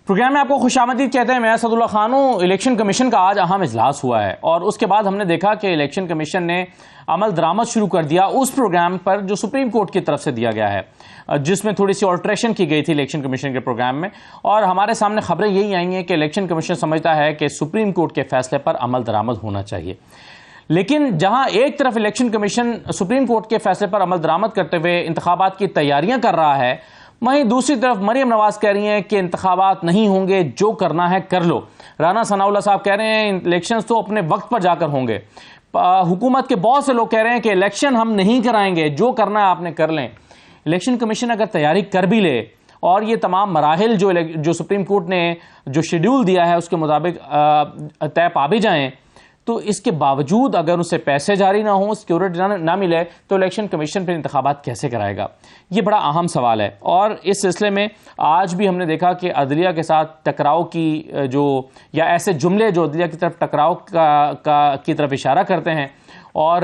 Programme में आपको खुशामदीद कहते हैं। मैं असदुल्ला खान हूं। इलेक्शन कमीशन का आज अहम इजलास हुआ है और उसके बाद हमने देखा कि इलेक्शन कमीशन ने अमल दरामद शुरू कर दिया उस प्रोग्राम पर जो सुप्रीम कोर्ट की तरफ से दिया गया है, जिसमें थोड़ी सी ऑल्ट्रेशन की गई थी इलेक्शन कमीशन के प्रोग्राम में। और हमारे सामने खबरें यही आई हैं कि इलेक्शन कमीशन समझता है कि सुप्रीम कोर्ट के फैसले पर अमल दरामद होना चाहिए। लेकिन जहां एक तरफ इलेक्शन कमीशन सुप्रीम कोर्ट के फैसले पर अमल दरामद करते हुए इंतखाबात की तैयारियां कर रहा है, वहीं दूसरी तरफ मरियम नवाज कह रही हैं कि इंतखाबात नहीं होंगे, जो करना है कर लो। राना सनाउल्लाह साहब कह रहे हैं इलेक्शंस तो अपने वक्त पर जाकर होंगे। हुकूमत के बहुत से लोग कह रहे हैं कि इलेक्शन हम नहीं कराएंगे, जो करना है आपने कर लें। इलेक्शन कमीशन अगर तैयारी कर भी ले और ये तमाम मराहिल जो सुप्रीम कोर्ट ने जो शेड्यूल दिया है उसके मुताबिक तय पा भी जाएं, तो इसके बावजूद अगर उसे पैसे जारी ना हो, सिक्योरिटी ना मिले, तो इलेक्शन कमीशन फिर इंतखाबात कैसे कराएगा? ये बड़ा अहम सवाल है। और इस सिलसिले में आज भी हमने देखा कि अदलिया के साथ टकराव की या ऐसे जुमले जो अदलिया की तरफ टकराव की तरफ इशारा करते हैं और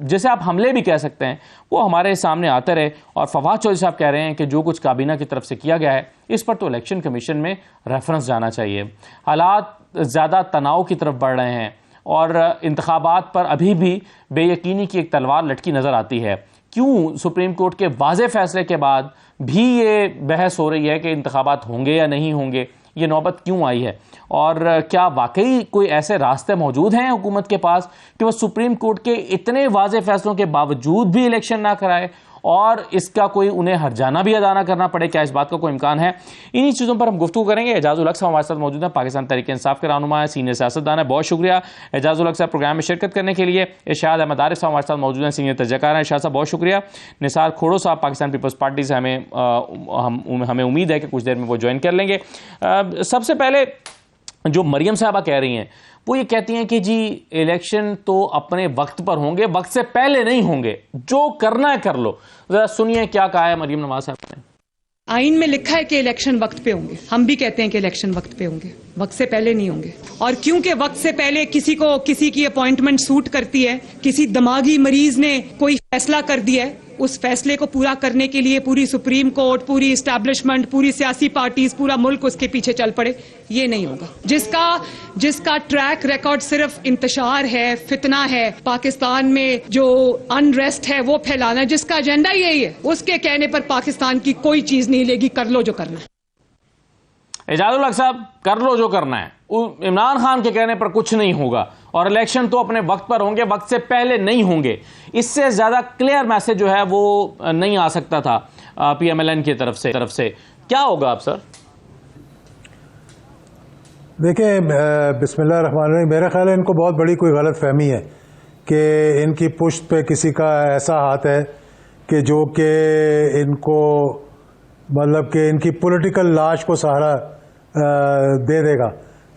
जैसे आप हमले भी कह सकते हैं, वो हमारे सामने आते रहे। और फवाद चौधरी साहब कह रहे हैं कि जो कुछ काबीना की तरफ से किया गया है इस पर तो इलेक्शन कमीशन में रेफरेंस जाना चाहिए। हालात ज़्यादा तनाव की तरफ बढ़ रहे हैं और इंतखाबात पर अभी भी बेयकीनी की एक तलवार लटकी नज़र आती है। क्यों सुप्रीम कोर्ट के वाज़े फैसले के बाद भी ये बहस हो रही है कि इंतखाबात होंगे या नहीं होंगे? ये नौबत क्यों आई है? और क्या वाकई कोई ऐसे रास्ते मौजूद हैं हुकूमत के पास कि वह सुप्रीम कोर्ट के इतने वाज़े फैसलों के बावजूद भी इलेक्शन ना कराए और इसका कोई उन्हें हर्जाना भी अदा ना करना पड़े? क्या इस बात का कोई इम्कान है? इन्हीं चीज़ों पर हम गुफ्तगू करेंगे। एजाजुल हक साहब हमारे साथ मौजूद हैं, पाकिस्तान तहरीक इंसाफ के रहनुमा है, सीनियर सियासतदान है। बहुत शुक्रिया एजाजुल हक साहब प्रोग्राम में शिरकत करने के लिए। इरशाद अहमद आरिफ साहब हमारे साथ मौजूद हैं, सीनियर तजज़ियाकार हैं। इरशाद साहब बहुत शुक्रिया। निसार खोड़ो साहब पाकिस्तान पीपल्स पार्टी से हमें उम्मीद है कि कुछ देर में वो ज्वाइन कर लेंगे। सबसे पहले जो मरियम साहबा कह रही हैं वो ये कहती हैं कि जी इलेक्शन तो अपने वक्त पर होंगे, वक्त से पहले नहीं होंगे, जो करना है कर लो। जरा सुनिए क्या कहा है मरियम नवाज साहब ने। आइन में लिखा है कि इलेक्शन वक्त पे होंगे, हम भी कहते हैं कि इलेक्शन वक्त पे होंगे, वक्त से पहले नहीं होंगे। और क्योंकि वक्त से पहले किसी की अपॉइंटमेंट सूट करती है, किसी दिमागी मरीज ने कोई फैसला कर दिया है, उस फैसले को पूरा करने के लिए पूरी सुप्रीम कोर्ट, पूरी इस्टेब्लिशमेंट, पूरी सियासी पार्टीज, पूरा मुल्क उसके पीछे चल पड़े, ये नहीं होगा। जिसका ट्रैक रिकॉर्ड सिर्फ इंतशार है, फितना है, पाकिस्तान में जो अनरेस्ट है वो फैलाना, जिसका एजेंडा यही है, उसके कहने पर पाकिस्तान की कोई चीज नहीं लेगी। कर लो जो करना है। एजाजुल हक साहब, कर लो जो करना है। इमरान खान के कहने पर कुछ नहीं होगा और इलेक्शन तो अपने वक्त पर होंगे, वक्त से पहले नहीं होंगे। इससे ज्यादा क्लियर मैसेज जो है वो नहीं आ सकता था PMLN की तरफ से। क्या होगा आप सर? देखिए, बिस्मिल्लाह रहमान रहीम, मेरा ख्याल है इनको बहुत बड़ी कोई गलत फहमी है कि इनकी पुश्त पे किसी का ऐसा हाथ है कि जो कि इनको मतलब कि इनकी पॉलिटिकल लाश को सहारा दे देगा।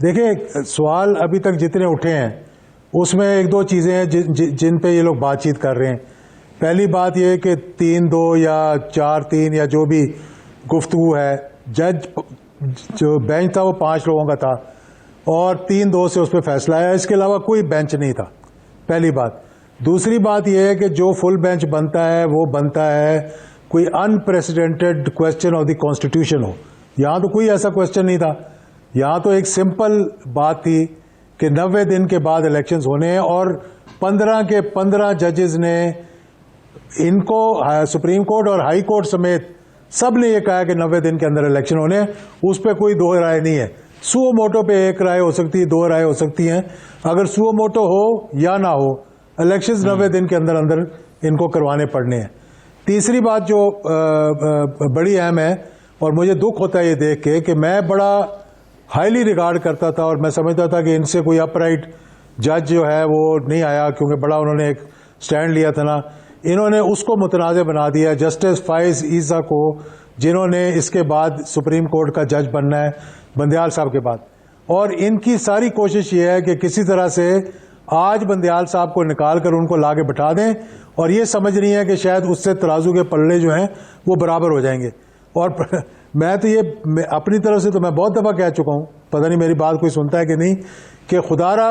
देखिए, सवाल अभी तक जितने उठे हैं उसमें एक दो चीज़ें हैं जिन पे ये लोग बातचीत कर रहे हैं। पहली बात ये कि 3-2 या 4-3 या जो भी गुफ्तगू है, जज जो बेंच था वो 5 लोगों का था और 3-2 से उस पर फैसला आया। इसके अलावा कोई बेंच नहीं था, पहली बात। दूसरी बात यह है कि जो फुल बेंच बनता है वो बनता है कोई unprecedented question of the constitution हो। यहाँ तो कोई ऐसा क्वेश्चन नहीं था। यहाँ तो एक सिंपल बात थी कि 90 दिन के बाद इलेक्शंस होने हैं और 15 के 15 जजेस ने इनको, सुप्रीम कोर्ट और हाई कोर्ट समेत सब ने यह कहा कि 90 दिन के अंदर इलेक्शन होने हैं। उस पर कोई दो राय नहीं है। सुओ मोटो पे एक राय हो सकती है, 2 राय हो सकती हैं। अगर सुओ मोटो हो या ना हो, इलेक्शंस 90 दिन के अंदर अंदर इनको करवाने पड़ने हैं। तीसरी बात जो बड़ी अहम है और मुझे दुख होता है ये देख के कि मैं बड़ा हाईली रिगार्ड करता था और मैं समझता था कि इनसे कोई अपराइट जज जो है वो नहीं आया, क्योंकि बड़ा उन्होंने एक स्टैंड लिया था ना। इन्होंने उसको मुतनाज़ बना दिया जस्टिस फाइज ईसा को, जिन्होंने इसके बाद सुप्रीम कोर्ट का जज बनना है बंदयाल साहब के बाद। और इनकी सारी कोशिश ये है कि किसी तरह से आज बंदयाल साहब को निकाल कर उनको लाके बिठा दें और ये समझ रही है कि शायद उससे तराजू के पल्ले जो हैं वो बराबर हो जाएंगे। और मैं तो ये अपनी तरफ से तो मैं बहुत दफ़ा कह चुका हूँ, पता नहीं मेरी बात कोई सुनता है कि नहीं, कि खुदारा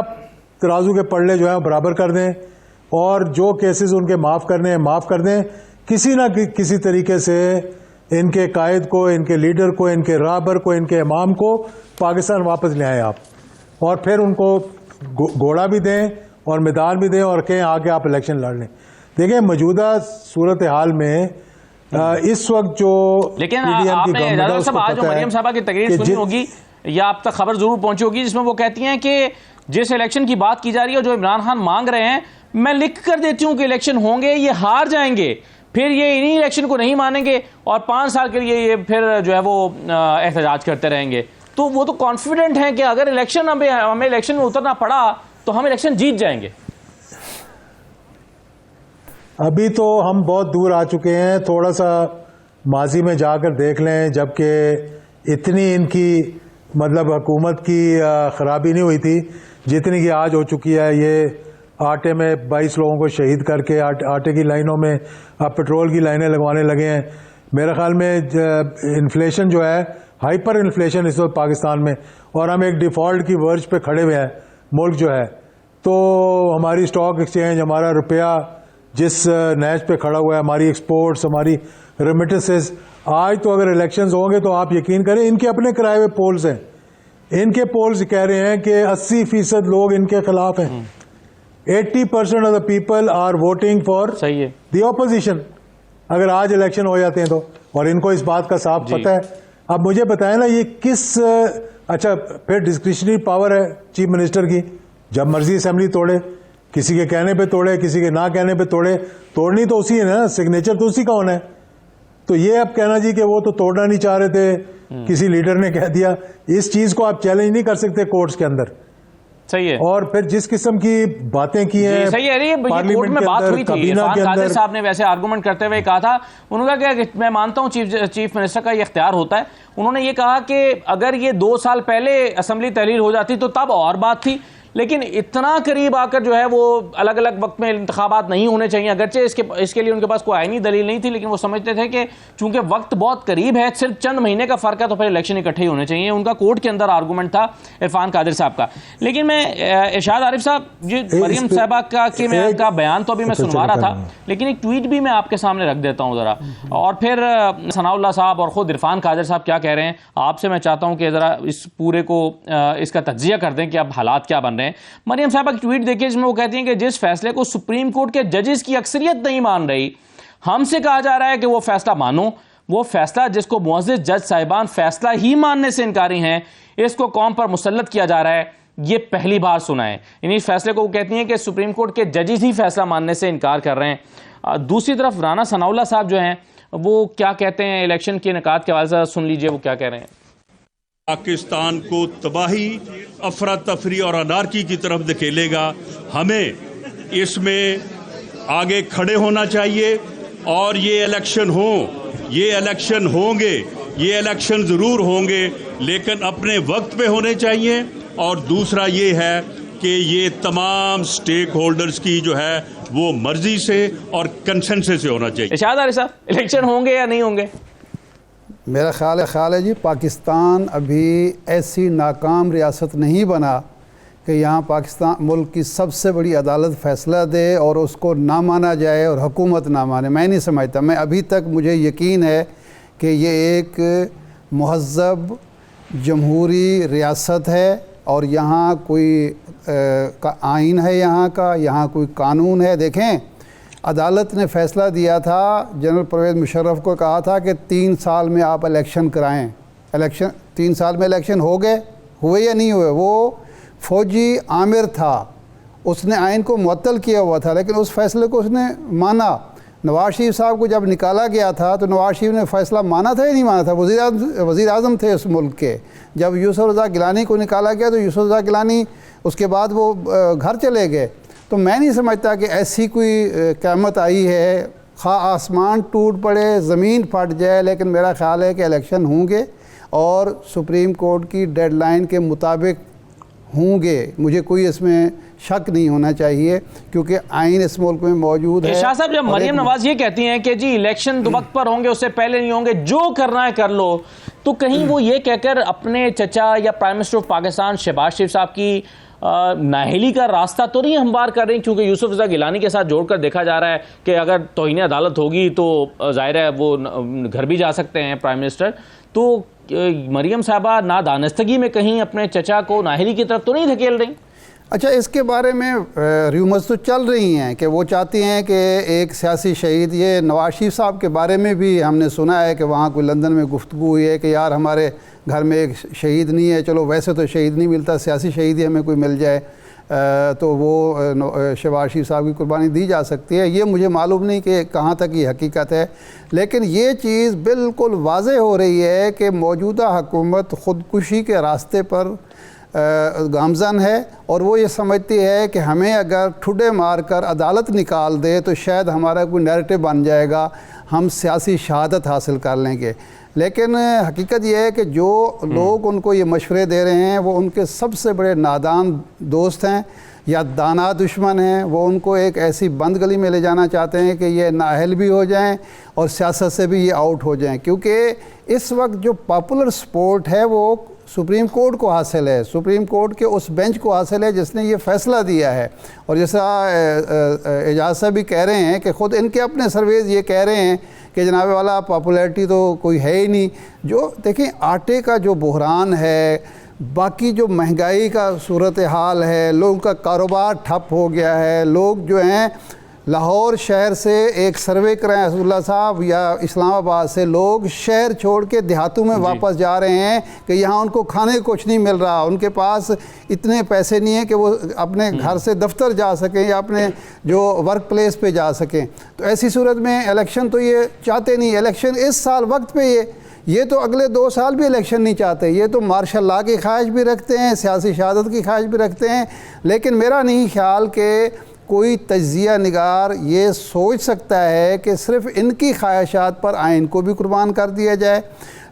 तराजू के पल्ले जो हैं बराबर कर दें और जो केसेस उनके माफ़ करने हैं माफ़ कर दें। किसी ना किसी तरीके से इनके कायद को, इनके लीडर को, इनके राहबर को, इनके इमाम को पाकिस्तान वापस ले आएँ आप, और फिर उनको घोड़ा भी दें और मैदान भी दें और कहें आके आप इलेक्शन लड़ लें। देखिए मौजूदा सूरत हाल में इस वक्त जो लेकिन आपने इजाज़त साहब आज मरियम साहबा की तकरीर सुनी होगी या आप तक खबर जरूर पहुंची होगी, जिसमें वो कहती हैं कि जिस इलेक्शन की बात की जा रही है, जो इमरान खान मांग रहे हैं, मैं लिख कर देती हूं कि इलेक्शन होंगे, ये हार जाएंगे, फिर ये इन्हीं इलेक्शन को नहीं मानेंगे और 5 साल के लिए ये फिर जो है वो एहतजाज करते रहेंगे। तो वो तो कॉन्फिडेंट हैं कि अगर इलेक्शन हमें इलेक्शन में उतरना पड़ा तो हम इलेक्शन जीत जाएंगे। अभी तो हम बहुत दूर आ चुके हैं, थोड़ा सा माजी में जाकर देख लें, जबकि इतनी इनकी मतलब हुकूमत की खराबी नहीं हुई थी जितनी की आज हो चुकी है। ये आटे में 22 लोगों को शहीद करके आटे की लाइनों में अब पेट्रोल की लाइनें लगवाने लगे हैं। मेरे ख्याल में इन्फ्लेशन जो है, हाइपर इन्फ्लेशन इस वक्त पाकिस्तान में, और हम एक डिफ़ॉल्ट की वर्ज पे खड़े हुए हैं मुल्क जो है। तो हमारी स्टॉक एक्सचेंज, हमारा रुपया जिस नैच पे खड़ा हुआ है, हमारी एक्सपोर्ट्स, हमारी रेमिटेंसेस, आज तो अगर इलेक्शंस होंगे तो आप यकीन करें, इनके अपने कराए हुए पोल्स हैं, इनके पोल्स कह रहे हैं कि 80% लोग इनके खिलाफ हैं। 80% of the people are voting for the opposition अगर आज इलेक्शन हो जाते हैं तो, और इनको इस बात का साफ पता है। अब मुझे बताएं ना, ये किस अच्छा फिर डिस्क्रिशनरी पावर है चीफ मिनिस्टर की, जब मर्जी असेंबली तोड़े, किसी के कहने पे तोड़े, किसी के ना कहने पे तोड़े, तोड़नी तो उसी है ना, सिग्नेचर तो उसी का होना है। तो ये अब कहना जी कि वो तो तोड़ना नहीं चाह रहे थे, किसी लीडर ने कह दिया, इस चीज को आप चैलेंज नहीं कर सकते कोर्ट्स के अंदर। सही है। और फिर जिस किस्म की बातें की हैं, सही है, ये कोर्ट में बात हुई थी, इरफान कादिर साहब ने वैसे आर्गुमेंट करते हुए कहा था, उन्होंने कहा कि मैं मानता हूं चीफ मिनिस्टर का ये इख्तियार होता है। उन्होंने ये कहा कि अगर ये 2 साल पहले असेंबली तहलील हो जाती तो तब और बात थी, लेकिन इतना करीब आकर जो है वो अलग अलग वक्त में इंतखाबात नहीं होने चाहिए। अगरचे इसके लिए उनके पास कोई आईनी दलील नहीं थी, लेकिन वो समझते थे कि चूंकि वक्त बहुत करीब है, सिर्फ चंद महीने का फर्क है, तो फिर इलेक्शन इकट्ठे ही होने चाहिए। उनका कोर्ट के अंदर आर्गूमेंट था इरफान कादिर साहब का। लेकिन मैं इरशाद आरिफ साहब जी, मरियम साहबा का बयान तो अभी मैं सुनवा रहा था, लेकिन एक ट्वीट भी मैं आपके सामने रख देता हूँ जरा, और फिर सनाउल्लाह साहब और खुद इरफान कादिर साहब क्या कह रहे हैं आपसे मैं चाहता हूँ कि जरा इस पूरे को इसका तज्जिया कर दें कि अब हालात क्या बन रहे हैं। मरियम साहबा की ट्वीट देखिए, जिसमें वो कहती हैं कि जिस फैसले को सुप्रीम कोर्ट के जजेस की अक्सरियत नहीं मान रही, हमसे कहा जा रहा है कि वो फैसला मानो। वो फैसला जिसको मुअज़्ज़िज़ जज साहिबान फैसला ही मानने से इनकारी हैं, इसको कौम पर मुसल्लत किया जा रहा है, ये पहली बार सुना है। इन्हीं फैसले को वो कहती हैं कि सुप्रीम कोर्ट के जजेस ही फैसला मानने से इनकार कर रहे हैं। दूसरी तरफ राना सनाउल्लाह साहब जो हैं वो क्या कहते हैं इलेक्शन के इनेकाद के हवाले से, सुन लीजिए वो क्या कह रहे हैं। पाकिस्तान को तबाही, अफरा तफरी और अनारकी की तरफ धकेलेगा। हमें इसमें आगे खड़े होना चाहिए और ये इलेक्शन ये इलेक्शन होंगे, ये इलेक्शन ज़रूर होंगे, लेकिन अपने वक्त पे होने चाहिए। और दूसरा ये है कि ये तमाम स्टेक होल्डर्स की जो है वो मर्जी से और कंसेंसस से होना चाहिए। इरशाद आरिफ साहब, इलेक्शन होंगे या नहीं होंगे? मेरा ख्याल है जी, पाकिस्तान अभी ऐसी नाकाम रियासत नहीं बना कि यहाँ पाकिस्तान मुल्क की सबसे बड़ी अदालत फ़ैसला दे और उसको ना माना जाए और हुकूमत ना माने। मैं नहीं समझता। मैं अभी तक मुझे यकीन है कि ये एक महज़्ज़ब जमहूरी रियासत है और यहाँ कोई का आइन है, यहाँ कोई कानून है। देखें, अदालत ने फ़ैसला दिया था, जनरल परवेज़ मुशर्रफ को कहा था कि 3 साल में आप इलेक्शन कराएं। इलेक्शन 3 साल में इलेक्शन हुए या नहीं हुए? वो फ़ौजी आमिर था, उसने आइन को मुअत्तल किया हुआ था, लेकिन उस फैसले को उसने माना। नवाज शरीफ साहब को जब निकाला गया था तो नवाज शरीफ ने फ़ैसला माना था या नहीं माना था? वज़ीर आज़म थे उस मुल्क के। जब यूसुफ रज़ा गिलानी को निकाला गया तो यूसुफ रज़ा गिलानी उसके बाद वो घर चले गए। तो मैं नहीं समझता कि ऐसी कोई क़यामत आई है, खा आसमान टूट पड़े, ज़मीन फट जाए, लेकिन मेरा ख़्याल है कि इलेक्शन होंगे और सुप्रीम कोर्ट की डेडलाइन के मुताबिक होंगे। मुझे कोई इसमें शक नहीं होना चाहिए क्योंकि आइन इस मुल्क में मौजूद है। शाह साहब, जब मरियम नवाज ये कहती हैं कि जी इलेक्शन तो वक्त पर होंगे, उससे पहले नहीं होंगे, जो करना है कर लो, तो कहीं वो ये कहकर अपने चचा या prime minister of Pakistan Shahbaz Sharif साहब की नाअहली का रास्ता तो नहीं हमवार कर रही, क्योंकि यूसुफ रज़ा गिलानी के साथ जोड़कर देखा जा रहा है कि अगर तौहीन अदालत होगी तो जाहिर है वो घर भी जा सकते हैं प्राइम मिनिस्टर। तो मरियम साहबा नादानस्तगी में कहीं अपने चचा को नाअहली की तरफ तो नहीं धकेल रही? अच्छा, इसके बारे में र्यूमर्स तो चल रही हैं कि वो चाहती हैं कि एक सियासी शहीद, ये नवाज शरीफ साहब के बारे में भी हमने सुना है कि वहाँ कोई लंदन में गुफ्तगू हुई है कि यार हमारे घर में एक शहीद नहीं है, चलो वैसे तो शहीद नहीं मिलता, सियासी शहीद ही हमें कोई मिल जाए तो वो शहबाज शरीफ साहब की कुर्बानी दी जा सकती है। ये मुझे मालूम नहीं कि कहाँ तक ये हकीकत है, लेकिन ये चीज़ बिल्कुल वाज़े हो रही है कि मौजूदा हुकूमत ख़ुदकुशी के रास्ते पर गामज़न है और वो ये समझती है कि हमें अगर ठुडे मार कर अदालत निकाल दे तो शायद हमारा कोई नैरेटिव बन जाएगा, हम सियासी शहादत हासिल कर लेंगे। लेकिन हकीकत यह है कि जो लोग उनको ये मशवरे दे रहे हैं वो उनके सबसे बड़े नादान दोस्त हैं या दाना दुश्मन हैं। वो उनको एक ऐसी बंद गली में ले जाना चाहते हैं कि ये नाअहल भी हो जाएं और सियासत से भी ये आउट हो जाएं, क्योंकि इस वक्त जो पॉपुलर सपोर्ट है वो सुप्रीम कोर्ट को हासिल है, सुप्रीम कोर्ट के उस बेंच को हासिल है जिसने ये फ़ैसला दिया है। और जैसा एजाज साहब भी कह रहे हैं कि ख़ुद इनके अपने सर्वेज ये कह रहे हैं कि जनाब वाला पॉपुलैरिटी तो कोई है ही नहीं। जो देखें, आटे का जो बहरान है, बाकी जो महंगाई का सूरत हाल है, लोगों का कारोबार ठप हो गया है, लोग जो हैं लाहौर शहर से एक सर्वे कराएं असदुल्ला साहब या इस्लामाबाद से, लोग शहर छोड़ के देहातों में वापस जा रहे हैं कि यहाँ उनको खाने को कुछ नहीं मिल रहा, उनके पास इतने पैसे नहीं हैं कि वो अपने घर से दफ्तर जा सकें या अपने जो वर्क प्लेस पे जा सकें। तो ऐसी सूरत में इलेक्शन तो ये चाहते नहीं, इलेक्शन इस साल वक्त पे ये तो अगले 2 साल भी इलेक्शन नहीं चाहते, ये तो मार्शल लॉ की ख्वाहिश भी रखते हैं, सियासी शहादत की ख्वाहिश भी रखते हैं। लेकिन मेरा नहीं ख्याल कि कोई तज्जिया निगार ये सोच सकता है कि सिर्फ़ इनकी ख्वाहिशात पर आइन को भी कुर्बान कर दिया जाए,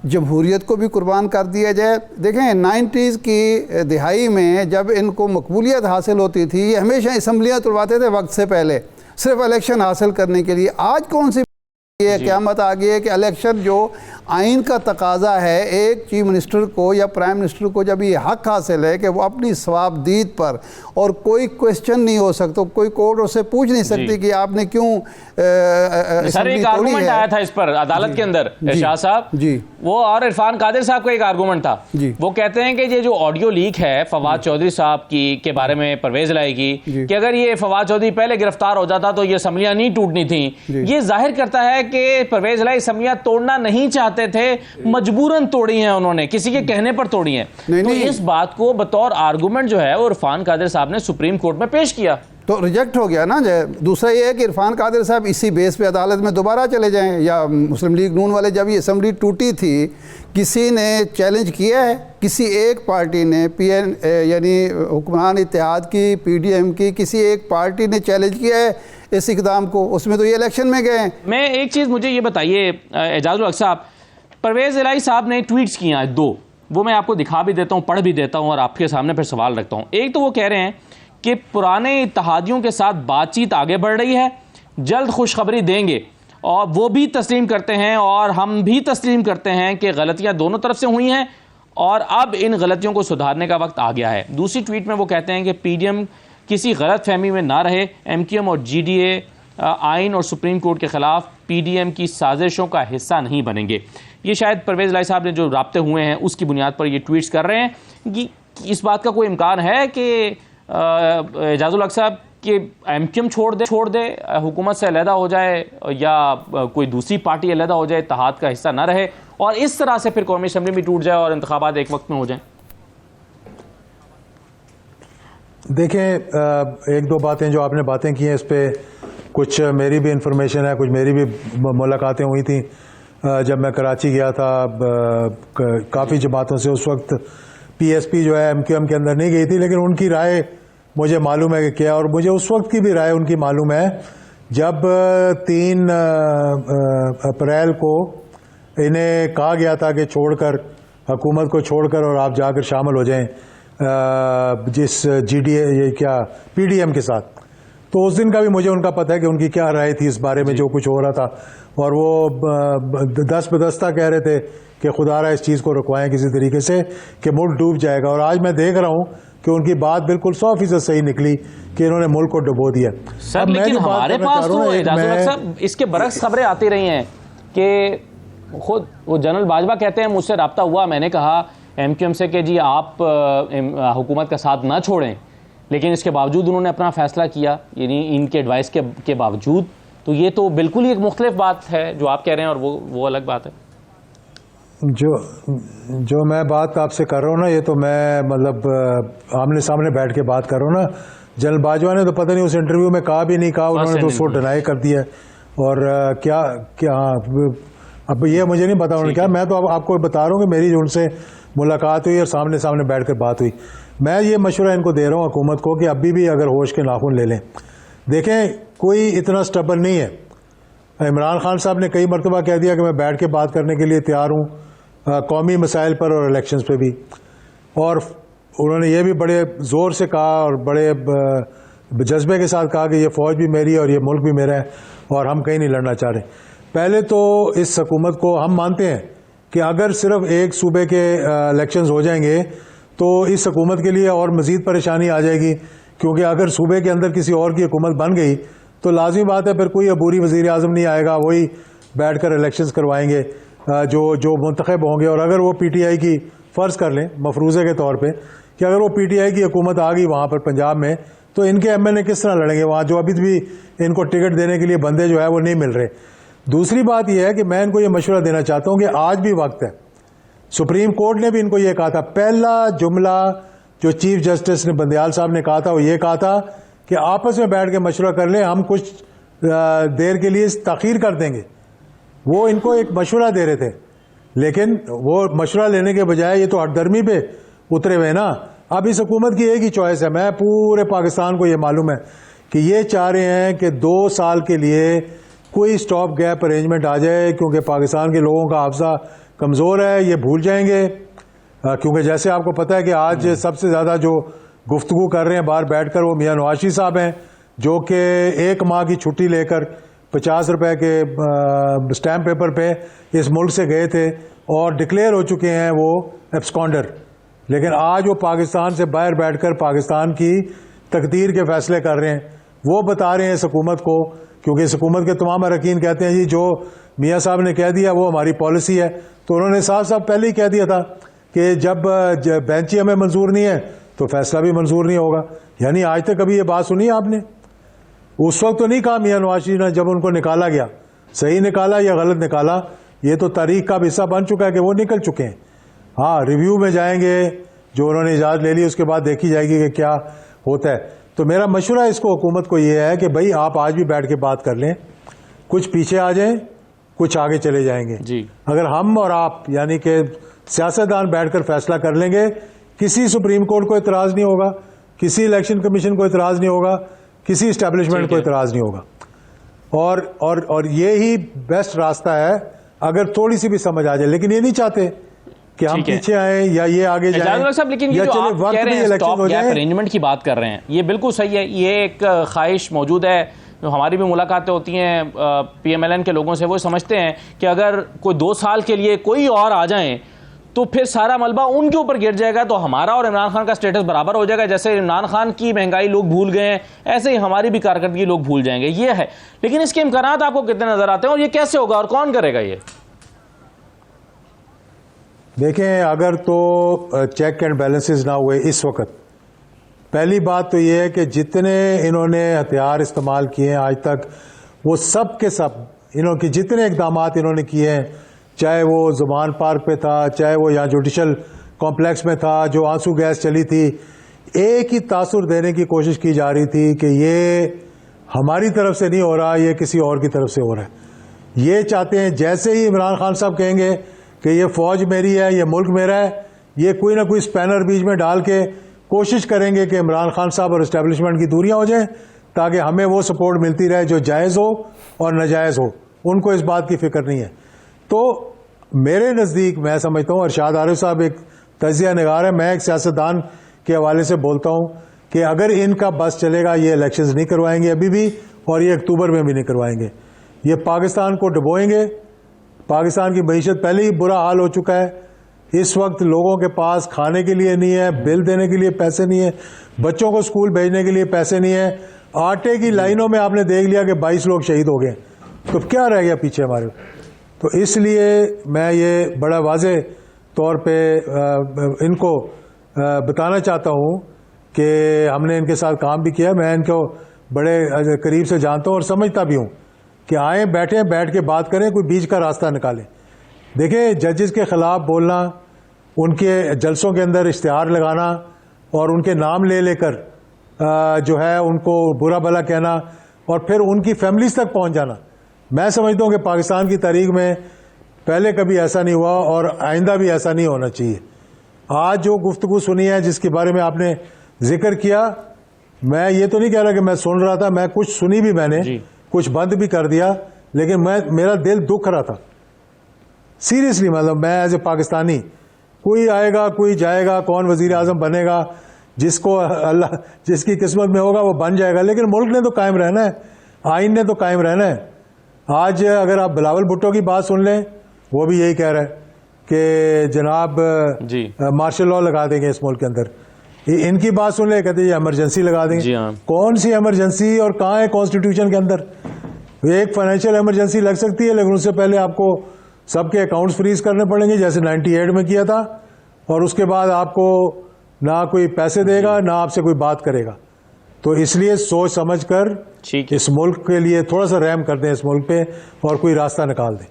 जमहूरियत को भी कुर्बान कर दिया जाए। देखें, 90s की दिहाई में जब इनको मकबूलियत हासिल होती थी, ये हमेशा असम्बलियाँ तुड़वाते थे वक्त से पहले, सिर्फ इलेक्शन हासिल करने के लिए। आज कौन सी ये क़यामत आ गई है कि इलेक्शन जो आइन का तकाजा है, एक चीफ मिनिस्टर को या प्राइम मिनिस्टर को जब ये हक हासिल है कि वो अपनी सवाबदीद पर और कोई क्वेश्चन नहीं हो सकता, कोई कोर्ट उससे पूछ नहीं सकती कि आपने क्यों सर एक आर्गूमेंट आया था इस पर अदालत के अंदर शाह साहब जी, वो और इरफान कादिर साहब का एक आर्गूमेंट था जी। वो कहते हैं कि ये जो ऑडियो लीक है फवाद चौधरी साहब की के बारे में परवेज लाई की कि अगर ये फवाद चौधरी पहले गिरफ्तार हो जाता तो ये असम्बलियां नहीं टूटनी थी, ये जाहिर करता है कि परवेज लाई असम्बलियां तोड़ना नहीं चाहते थे, मजबूरन तोड़ी हैं उन्होंने, किसी के कहने पर तोड़ी हैं। तो इस बात को बतौर आर्गूमेंट जो है वो इरफान कादिर साहब ने सुप्रीम कोर्ट में पेश किया तो रिजेक्ट हो गया ना। दूसरा ये है कि इरफान कादिर साहब इसी बेस पे अदालत में दोबारा चले जाएं, या मुस्लिम लीग नून वाले जब ये असम्बली टूटी थी किसी ने चैलेंज किया है, किसी एक पार्टी ने PN यानी हुक्मरान इत्तेहाद की, PDM की, किसी एक पार्टी ने चैलेंज किया है इस इकदाम को? उसमें तो ये इलेक्शन में गए। मैं एक चीज़ मुझे ये बताइए एजाजुल हक साहब, परवेज इलाही साहब ने ट्वीट्स किए हैं 2, वो मैं आपको दिखा भी देता हूँ, पढ़ भी देता हूँ और आपके सामने फिर सवाल रखता हूँ। एक तो वो कह रहे हैं कि पुराने इत्तेहादियों के साथ बातचीत आगे बढ़ रही है, जल्द खुशखबरी देंगे, और वो भी तस्लीम करते हैं और हम भी तस्लीम करते हैं कि गलतियां दोनों तरफ से हुई हैं और अब इन गलतियों को सुधारने का वक्त आ गया है। दूसरी ट्वीट में वो कहते हैं कि PDM किसी गलत फहमी में ना रहे, MQM और GDA आइन और सुप्रीम कोर्ट के ख़िलाफ़ PDM की साजिशों का हिस्सा नहीं बनेंगे। ये शायद परवेज़ इलाही साहब ने जो राब्ते हुए हैं उसकी बुनियाद पर ये ट्वीट्स कर रहे हैं कि इस बात का कोई इम्कान है कि एजाजुल हक साहब कि MQM छोड़ दे, हुकूमत से अलहदा हो जाए या कोई दूसरी पार्टी अलहदा हो जाए, इत्तेहाद का हिस्सा ना रहे और इस तरह से फिर कौमी असम्बली भी टूट जाए और इंतखाबात एक वक्त में हो जाए? देखें, 1-2 बातें जो आपने बातें की हैं इस पर कुछ मेरी भी इंफॉर्मेशन है, कुछ मेरी भी मुलाकातें हुई थी जब मैं कराची गया था काफ़ी जमातों से। उस वक्त PSP जो है MQM के अंदर नहीं गई थी, लेकिन उनकी राय मुझे मालूम है कि क्या, और मुझे उस वक्त की भी राय उनकी मालूम है जब 3 अप्रैल को इन्हें कहा गया था कि छोड़कर, हुकूमत को छोड़कर और आप जाकर शामिल हो जाएं जिस GDA ये क्या PDM के साथ। तो उस दिन का भी मुझे उनका पता है कि उनकी क्या राय थी इस बारे में जो कुछ हो रहा था, और वो दस बदस्ता कह रहे थे कि खुदारा इस चीज़ को रुकवाएं किसी तरीके से कि मुल्क डूब जाएगा। और आज मैं देख रहा हूँ कि उनकी बात बिल्कुल 100% सही निकली कि इन्होंने मुल्क को डुबो दिया। सर लेकिन हमारे पास तो इजाजुल साहब इसके बरक्स खबरें आती रही हैं कि खुद वो जनरल बाजवा कहते हैं, मुझसे रब्ता हुआ, मैंने कहा MQM से कि जी आप हुकूमत का साथ ना छोड़ें, लेकिन इसके बावजूद उन्होंने अपना फैसला किया, यानी इनके एडवाइस के बावजूद। तो ये तो बिल्कुल ही एक मुख्तलिफ बात है जो आप कह रहे हैं और वो अलग बात है। जो मैं बात आपसे कर रहा हूँ ना, ये तो मैं मतलब आमने सामने बैठ के बात कर रहा हूँ ना। जनरल बाजवा ने तो पता नहीं उस इंटरव्यू में कहा भी नहीं कहा, उन्होंने तो उसको डिनाई कर दिया। और क्या क्या अब ये मुझे नहीं पता उन्होंने क्या, मैं तो अब आपको बता रहा हूँ कि मेरी उनसे मुलाकात हुई और सामने सामने बैठ कर बात हुई। मैं ये मशवरा इनको दे रहा हूँ हुकूमत को कि अभी भी अगर होश के नाखून ले लें। देखें, कोई इतना स्टबन नहीं है। इमरान खान साहब ने कई मरतबा कह दिया कि मैं बैठ के बात करने के लिए तैयार हूँ, कौमी मसाइल पर और इलेक्शंस पे भी। और उन्होंने ये भी बड़े ज़ोर से कहा और बड़े जज्बे के साथ कहा कि ये फ़ौज भी मेरी है और ये मुल्क भी मेरा है और हम कहीं नहीं लड़ना चाह रहे। पहले तो इस हुकूमत को हम मानते हैं कि अगर सिर्फ एक सूबे के इलेक्शंस हो जाएंगे तो इस हुकूमत के लिए और मज़ीद परेशानी आ जाएगी, क्योंकि अगर सूबे के अंदर किसी और की हुकूमत बन गई तो लाजमी बात है फिर कोई अबूरी वज़ीर आज़म नहीं आएगा, वही बैठ कर इलेक्शंस करवाएंगे जो मुंतखब होंगे। और अगर वो PTI की फ़र्ज़ कर लें मफरूज़े के तौर पे कि अगर वो PTI की हुकूमत आ गई वहाँ पर पंजाब में, तो इनके MLA किस तरह लड़ेंगे वहाँ, जो अभी भी इनको टिकट देने के लिए बंदे जो है वो नहीं मिल रहे। दूसरी बात यह है कि मैं इनको ये मशवरा देना चाहता हूँ कि आज भी वक्त है। सुप्रीम कोर्ट ने भी इनको ये कहा था, पहला जुमला जो चीफ जस्टिस ने बंदयाल साहब ने कहा था वो ये कहा था कि आपस में बैठ के मशवरा कर लें, हम कुछ देर के लिए ताख़ीर कर देंगे। वो इनको एक मशवरा दे रहे थे, लेकिन वो मशवरा लेने के बजाय ये तो हटदर्मी पे उतरे हुए ना। अब इस हुकूमत की एक ही चॉइस है, मैं पूरे पाकिस्तान को ये मालूम है कि ये चाह रहे हैं कि 2 साल के लिए कोई स्टॉप गैप अरेंजमेंट आ जाए, क्योंकि पाकिस्तान के लोगों का हाफजा कमज़ोर है, ये भूल जाएंगे। क्योंकि जैसे आपको पता है कि आज सबसे ज़्यादा जो गुफ्तगू कर रहे हैं बाहर बैठकर वो मियां नवाज शरीफ साहब हैं, जो कि 1 माह की छुट्टी लेकर 50 रुपए के स्टैम्प पेपर पे इस मुल्क से गए थे और डिक्लेयर हो चुके हैं वो एब्सकॉन्डर। लेकिन आज वो पाकिस्तान से बाहर बैठकर पाकिस्तान की तकदीर के फैसले कर रहे हैं। वो बता रहे हैं इस हुकूमत को, क्योंकि इस हुकूमत के तमाम अरकान कहते हैं जी जो मियाँ साहब ने कह दिया वो हमारी पॉलिसी है। तो उन्होंने साफ साफ पहले ही कह दिया था कि जब बेंच हमें मंजूर नहीं है तो फैसला भी मंजूर नहीं होगा। यानी आज तक कभी ये बात सुनी आपने? उस वक्त तो नहीं कहा मियाँ नवाज शरीफ ने जब उनको निकाला गया, सही निकाला या गलत निकाला ये तो तारीख का हिस्सा बन चुका है कि वो निकल चुके हैं। हाँ, रिव्यू में जाएंगे, जो उन्होंने इजाज़त ले ली उसके बाद देखी जाएगी कि क्या होता है। तो मेरा मशवरा इसको हुकूमत को ये है कि भाई आप आज भी बैठ के बात कर लें, कुछ पीछे आ जाएं, कुछ आगे चले जाएंगे जी। अगर हम और आप यानी कि सियासतदान बैठकर फैसला कर लेंगे, किसी सुप्रीम कोर्ट को इतराज़ नहीं होगा, किसी इलेक्शन कमीशन को इतराज़ नहीं होगा, किसी इस्टेब्लिशमेंट को इतराज़ नहीं होगा। और ये ही बेस्ट रास्ता है अगर थोड़ी सी भी समझ आ जाए। लेकिन ये नहीं चाहते कि हम पीछे आए या ये आगे जाएं, साहब, लेकिन ये जो आप कह रहे हैं स्टॉप गैप अरेंजमेंट की बात कर रहे हैं, ये बिल्कुल सही है। ये एक ख्वाहिश मौजूद है, जो हमारी भी मुलाकातें होती हैं PMLN के लोगों से, वो समझते हैं कि अगर कोई 2 साल के लिए कोई और आ जाए तो फिर सारा मलबा उनके ऊपर गिर जाएगा, तो हमारा और इमरान खान का स्टेटस बराबर हो जाएगा। जैसे इमरान खान की महंगाई लोग भूल गए हैं, ऐसे ही हमारी भी कारकर्दगी लोग भूल जाएंगे। ये है, लेकिन इसके इम्कानात आपको कितने नजर आते हैं और ये कैसे होगा और कौन करेगा ये? देखें, अगर तो चेक एंड बैलेंसेस ना हुए इस वक्त, पहली बात तो ये है कि जितने इन्होंने हथियार इस्तेमाल किए हैं आज तक, वो सब के सब इन्होंने जितने इकदाम इन्होंने किए हैं, चाहे वो ज़ुबान पार्क पे था, चाहे वो यहाँ जुडिशल कॉम्प्लेक्स में था, जो आंसू गैस चली थी, एक ही तासुर देने की कोशिश की जा रही थी कि ये हमारी तरफ से नहीं हो रहा, ये किसी और की तरफ से हो रहा है। ये चाहते हैं जैसे ही इमरान खान साहब कहेंगे कि ये फौज मेरी है, ये मुल्क मेरा है, ये कोई ना कोई स्पैनर बीच में डाल के कोशिश करेंगे कि इमरान खान साहब और इस्टेब्लिशमेंट की दूरियां हो जाएं, ताकि हमें वो सपोर्ट मिलती रहे जो जायज़ हो और नाजायज़ हो। उनको इस बात की फिक्र नहीं है। तो मेरे नज़दीक मैं समझता हूँ, अरशाद आरिफ साहब एक तजिया निगार है, मैं एक सियासतदान के हवाले से बोलता हूँ कि अगर इनका बस चलेगा ये इलेक्शंस नहीं करवाएंगे अभी भी, और ये अक्टूबर में भी नहीं करवाएंगे। ये पाकिस्तान को डुबोएंगे। पाकिस्तान की मईशत पहले ही बुरा हाल हो चुका है, इस वक्त लोगों के पास खाने के लिए नहीं है, बिल देने के लिए पैसे नहीं है, बच्चों को स्कूल भेजने के लिए पैसे नहीं है। आटे की लाइनों में आपने देख लिया कि 22 लोग शहीद हो गए, तो क्या रह गया पीछे हमारे। तो इसलिए मैं ये बड़ा वाज़े तौर पे इनको बताना चाहता हूँ कि हमने इनके साथ काम भी किया, मैं इनको बड़े करीब से जानता हूँ और समझता भी हूँ कि आए बैठे बैठ के बात करें, कोई बीच का रास्ता निकालें। देखिए, जजेस के ख़िलाफ़ बोलना, उनके जलसों के अंदर इश्तिहार लगाना और उनके नाम ले लेकर जो है उनको बुरा भला कहना और फिर उनकी फैमिलीज तक पहुंच जाना, मैं समझता हूं कि पाकिस्तान की तारीख में पहले कभी ऐसा नहीं हुआ और आइंदा भी ऐसा नहीं होना चाहिए। आज जो गुफ्तगू सुनी है, जिसके बारे में आपने जिक्र किया, मैं ये तो नहीं कह रहा कि मैं सुन रहा था, मैं कुछ सुनी भी, मैंने कुछ बंद भी कर दिया, लेकिन मेरा दिल दुख रहा था सीरियसली। मतलब मैं एज ए पाकिस्तानी, कोई आएगा कोई जाएगा, कौन वजीर आजम बनेगा, जिसको अल्लाह जिसकी किस्मत में होगा वो बन जाएगा, लेकिन मुल्क ने तो कायम रहना है, आइन ने तो कायम रहना है। आज अगर आप बिलावल भुट्टो की बात सुन लें, वो भी यही कह रहा है कि जनाब मार्शल लॉ लगा देंगे इस मुल्क के अंदर। इनकी बात सुन ले, कहते हैं इमरजेंसी लगा देंगे। कौन सी इमरजेंसी और कहाँ है कॉन्स्टिट्यूशन के अंदर? एक फाइनेंशियल इमरजेंसी लग सकती है, लेकिन उससे पहले आपको सबके अकाउंट्स फ्रीज करने पड़ेंगे, जैसे 98 में किया था, और उसके बाद आपको ना कोई पैसे देगा ना आपसे कोई बात करेगा। तो इसलिए सोच समझ कर इस मुल्क के लिए थोड़ा सा रहम कर दें इस मुल्क पे और कोई रास्ता निकाल दें।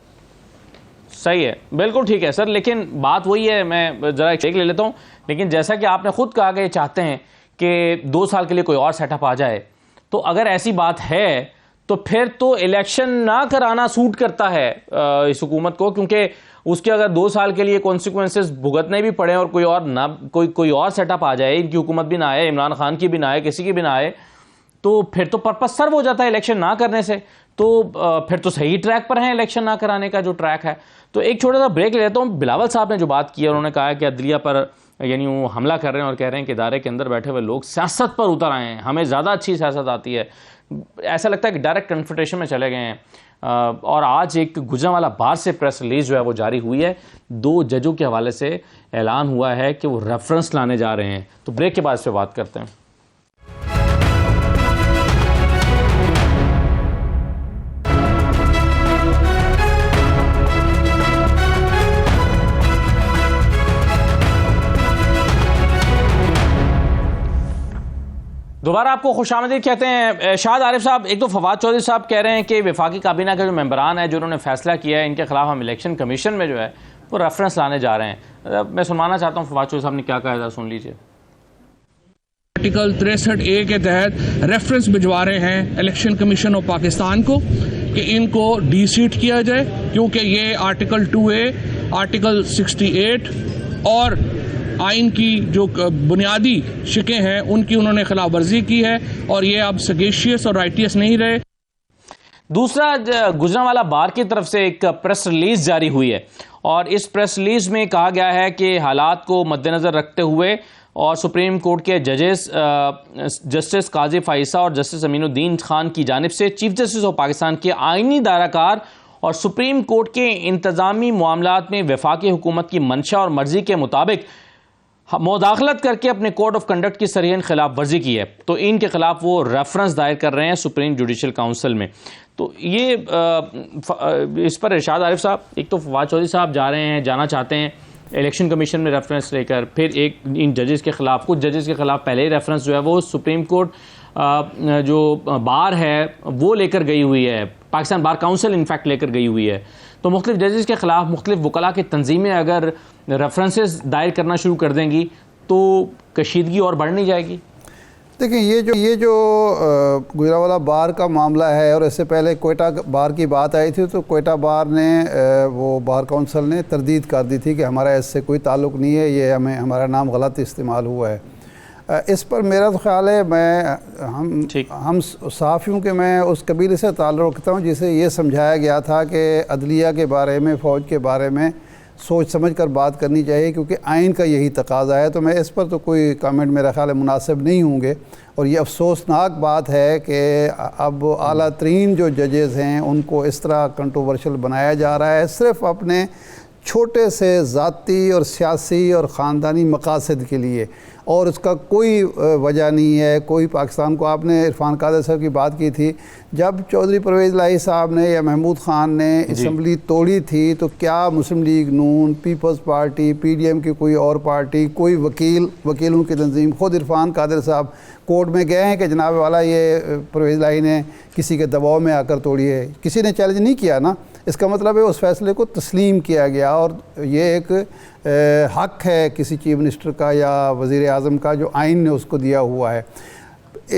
सही है, बिल्कुल ठीक है सर, लेकिन बात वही है, मैं जरा एक ले लेता हूं। लेकिन जैसा कि आपने खुद कहा कि चाहते हैं कि 2 साल के लिए कोई और सेटअप आ जाए, तो अगर ऐसी बात है तो फिर तो इलेक्शन ना कराना सूट करता है इस हुकूमत को, क्योंकि उसके अगर 2 साल के लिए कॉन्सिक्वेंसेस भुगतने भी पड़े और कोई और सेटअप आ जाए, इनकी हुकूमत भी ना आए, इमरान खान की भी ना आए, किसी की भी ना आए, तो फिर तो पर्पस सर्व हो जाता है इलेक्शन ना करने से। तो फिर तो सही ट्रैक पर है इलेक्शन ना कराने का जो ट्रैक है। तो एक छोटा सा ब्रेक लेता हूँ। बिलावल साहब ने जो बात की, उन्होंने कहा कि अदलिया पर यानी वो हमला कर रहे हैं और कह रहे हैं कि इदारे के अंदर बैठे हुए लोग सियासत पर उतर आए हैं, हमें ज़्यादा अच्छी सियासत आती है। ऐसा लगता है कि डायरेक्ट कन्फ्रंटेशन में चले गए हैं। और आज एक गुजरांवाला बार से प्रेस रिलीज जो है वो जारी हुई है। 2 जजों के हवाले से ऐलान हुआ है कि वो रेफरेंस लाने जा रहे हैं। तो ब्रेक के बाद इस पर बात करते हैं। दोबारा आपको खुशामदीद कहते हैं। शाहद आरिफ साहब, एक तो फवाद चौधरी साहब कह रहे हैं कि वफाकी काबीना के जो मेंबरान हैं जिन्होंने फैसला किया है, इनके खिलाफ हम इलेक्शन कमीशन में जो है वो रेफरेंस लाने जा रहे हैं। मैं सुनवाना चाहता हूँ फवाद चौधरी साहब ने क्या कहा है, सुन लीजिए। आर्टिकल 63A के तहत रेफरेंस भिजवा रहे हैं इलेक्शन कमीशन ऑफ पाकिस्तान को कि इनको डीसीट किया जाए, क्योंकि ये आर्टिकल 2A, आर्टिकल 68 और आइन की जो बुनियादी शिकें हैं उनकी उन्होंने खिलाफ वर्जी की है और ये अब सगेशियस और राइटियस नहीं रहे। दूसरा, गुजरांवाला बार की तरफ से एक प्रेस रिलीज जारी हुई है और इस प्रेस रिलीज में कहा गया है कि हालात को मद्देनजर रखते हुए और सुप्रीम कोर्ट के जजेस जस्टिस काजी फाइसा और जस्टिस अमीनुद्दीन खान की जानिब से चीफ जस्टिस ऑफ पाकिस्तान के आइनी दायराकार और सुप्रीम कोर्ट के इंतजामी मामलात में वफाकी हुकूमत की मंशा और मर्जी के मुताबिक मुदाखलत करके अपने कोड ऑफ कंडक्ट की सरहीन खिलाफ वर्जी की है। तो इनके खिलाफ वो रेफरेंस दायर कर रहे हैं सुप्रीम जुडिशल काउंसिल में। तो ये इस पर इरशाद आरिफ साहब, एक तो फवाद चौधरी साहब जाना चाहते हैं इलेक्शन कमीशन में रेफरेंस लेकर, फिर एक इन जजेस के खिलाफ, कुछ जजेस के खिलाफ पहले ही रेफरेंस जो है वो सुप्रीम कोर्ट जो बार है वो लेकर गई हुई है, पाकिस्तान बार काउंसिल इनफैक्ट लेकर गई हुई है। तो मुख्तलिफ जजेस के खिलाफ मुख्तलिफ वकला की तंजीमें अगर रेफरेंसेस दायर करना शुरू कर देंगी तो कशीदगी और बढ़ नहीं जाएगी। देखिए, ये जो गुजरांवाला बार का मामला है, और इससे पहले कोयटा बार की बात आई थी, तो कोयटा बार ने वो बार काउंसिल ने तरदीद कर दी थी कि हमारा इससे कोई ताल्लुक़ नहीं है, ये हमारा नाम गलत इस्तेमाल हुआ है। इस पर मेरा तो ख्याल है हम सहाफ़ियों के मैं उस कबीले से ताल्लुक़ रखता हूँ जिसे ये समझाया गया था कि अदलिया के बारे में, फ़ौज के बारे में सोच समझ कर बात करनी चाहिए, क्योंकि आइन का यही तकाज़ा है। तो मैं इस पर तो कोई कमेंट मेरा ख्याल है मुनासिब नहीं होंगे। और ये अफसोसनाक बात है कि अब आला तरीन जो जजेज़ हैं उनको इस तरह कंट्रोवर्शियल बनाया जा रहा है, सिर्फ़ अपने छोटे से ज़ाती और सियासी और ख़ानदानी मकासद के लिए, और उसका कोई वजह नहीं है। कोई पाकिस्तान को, आपने इरफान कादर साहब की बात की थी, जब चौधरी परवेज़ इलाही साहब ने या महमूद ख़ान ने असम्बली तोड़ी थी तो क्या मुस्लिम लीग नून, पीपल्स पार्टी, PDM की कोई और पार्टी, कोई वकीलों की तंजीम, ख़ुद इरफान कादर साहब कोर्ट में गए हैं कि जनाब वाला ये परवेज़ इलाही ने किसी के दबाव में आकर तोड़ी है? किसी ने चैलेंज नहीं किया ना। इसका मतलब है उस फैसले को तस्लीम किया गया, और ये एक हक़ है किसी चीफ मिनिस्टर का या वज़ीर आज़म का जो आइन ने उसको दिया हुआ है।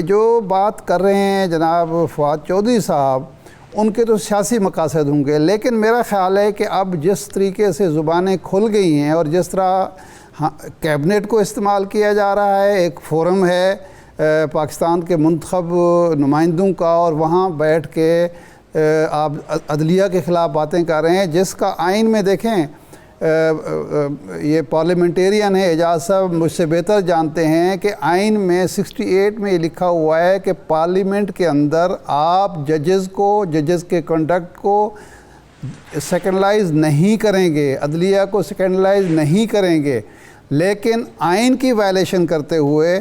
जो बात कर रहे हैं जनाब फवाद चौधरी साहब, उनके तो सियासी मकासद होंगे, लेकिन मेरा ख़्याल है कि अब जिस तरीके से ज़ुबानें खुल गई हैं और जिस तरह कैबिनेट को इस्तेमाल किया जा रहा है, एक फ़ोरम है पाकिस्तान के मुंतखब नुमाइंदों का, और वहाँ बैठ के आप अदलिया के ख़िलाफ़ बातें कर रहे हैं, जिसका आइन में देखें, ये पार्लियामेंटेरियन है एजाज साहब मुझसे बेहतर जानते हैं कि आइन में 68 में ये लिखा हुआ है कि पार्लियामेंट के अंदर आप जजेस के कंडक्ट को सेकेंडलाइज नहीं करेंगे, अदलिया को सेकेंडलाइज नहीं करेंगे, लेकिन आइन की वायलेशन करते हुए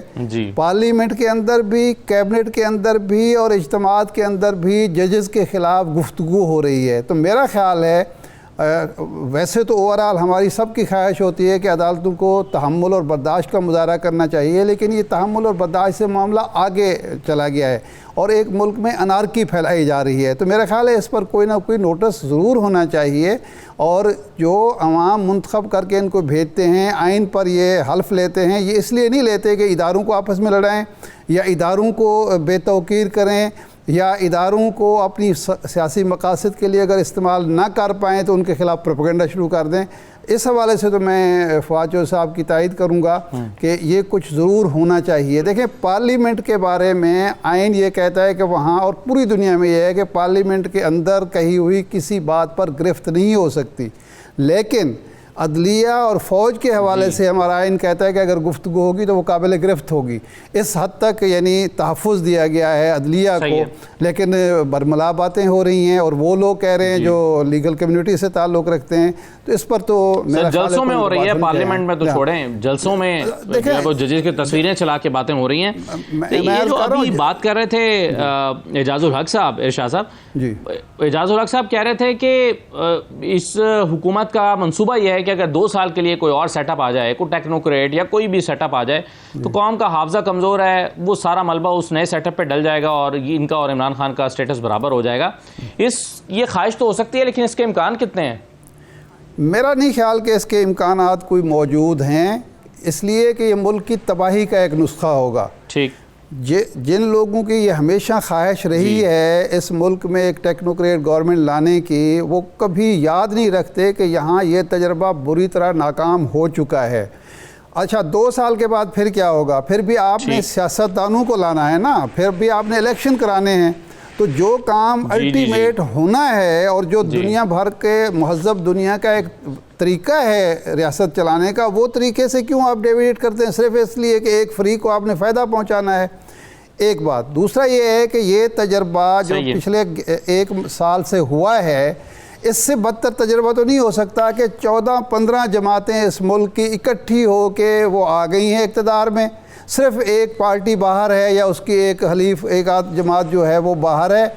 पार्लियामेंट के अंदर भी, कैबिनेट के अंदर भी और इज्तिमात के अंदर भी जजेस के ख़िलाफ़ गुफ्तगू हो रही है। तो मेरा ख़्याल है वैसे तो ओवरऑल हमारी सबकी ख्वाहिश होती है कि अदालतों को तहम्मुल और बर्दाश्त का मुजाहरा करना चाहिए, लेकिन ये तहम्मुल और बर्दाश्त से मामला आगे चला गया है और एक मुल्क में अनारकी फैलाई जा रही है। तो मेरा ख़्याल है इस पर कोई ना कोई नोटिस ज़रूर होना चाहिए, और जो अवाम मुंतखब करके इनको भेजते हैं, आइन पर ये हल्फ लेते हैं, ये इसलिए नहीं लेते कि इदारों को आपस में लड़ाएँ या इदारों को बेतौकीर करें या इदारों को अपनी सियासी मकासद के लिए अगर इस्तेमाल ना कर पाएँ तो उनके ख़िलाफ़ प्रोपेगेंडा शुरू कर दें। इस हवाले से तो मैं फवाद चौधरी साहब की तायद करूँगा कि ये कुछ ज़रूर होना चाहिए। देखें, पार्लियामेंट के बारे में आइन ये कहता है कि वहाँ, और पूरी दुनिया में ये है कि पार्लियामेंट के अंदर कही हुई किसी बात पर गिरफ्त नहीं हो सकती, लेकिन अदलिया और फ़ौज के हवाले से हमारा आइन कहता है कि अगर गुफ्तगू होगी तो वो काबिल गिरफ्त होगी। इस हद तक यानी तहफ़्फ़ुज़ दिया गया है अदलिया को, लेकिन बरमला बातें हो रही हैं और वो लोग कह रहे हैं जो लीगल कम्युनिटी से ताल्लुक़ रखते हैं। तो इस पर तो जलसों में हो रही है, पार्लियामेंट में तो छोड़ें, जलसों में वो जजेस की तस्वीरें चला के बातें हो रही हैं। ये जो अभी बात कर रहे थे एजाजुल हक साहब, इरशाद साहब जी, एजाजुल हक साहब कह रहे थे कि इस हुकूमत का मंसूबा यह है कि अगर 2 साल के लिए कोई और सेटअप आ जाए, कोई टेक्नोक्रेट या कोई भी सेटअप आ जाए, तो कौम का हाफजा कमज़ोर है, वो सारा मलबा उस नए सेटअप पे डल जाएगा और इनका और इमरान खान का स्टेटस बराबर हो जाएगा। ये ख्वाहिश तो हो सकती है, लेकिन इसके इम्कान कितने हैं? मेरा नहीं ख्याल कि इसके इम्कानात कोई मौजूद हैं, इसलिए कि ये मुल्क की तबाही का एक नुस्खा होगा। ठीक, जिन लोगों की ये हमेशा ख्वाहिश रही है इस मुल्क में एक टेक्नोक्रेट गवर्नमेंट लाने की, वो कभी याद नहीं रखते कि यहाँ ये तजर्बा बुरी तरह नाकाम हो चुका है। अच्छा, 2 साल के बाद फिर क्या होगा? फिर भी आपने सियासतदानों को लाना है ना, फिर भी आपने इलेक्शन कराने हैं। तो जो काम अल्टीमेट होना है और जो दुनिया भर के महज़ब दुनिया का एक तरीका है रियासत चलाने का, वो तरीके से क्यों आप डेविएट करते हैं सिर्फ इसलिए कि एक फ्री को आपने फ़ायदा पहुंचाना है? एक बात। दूसरा ये है कि ये तजर्बा जो पिछले 1 साल से हुआ है, इससे बदतर तजर्बा तो नहीं हो सकता कि 14-15 जमातें इस मुल्क की इकट्ठी हो के वो आ गई हैं इक़्तिदार में, सिर्फ एक पार्टी बाहर है या उसकी एक हलीफ, एक आध जमात जो है वो बाहर है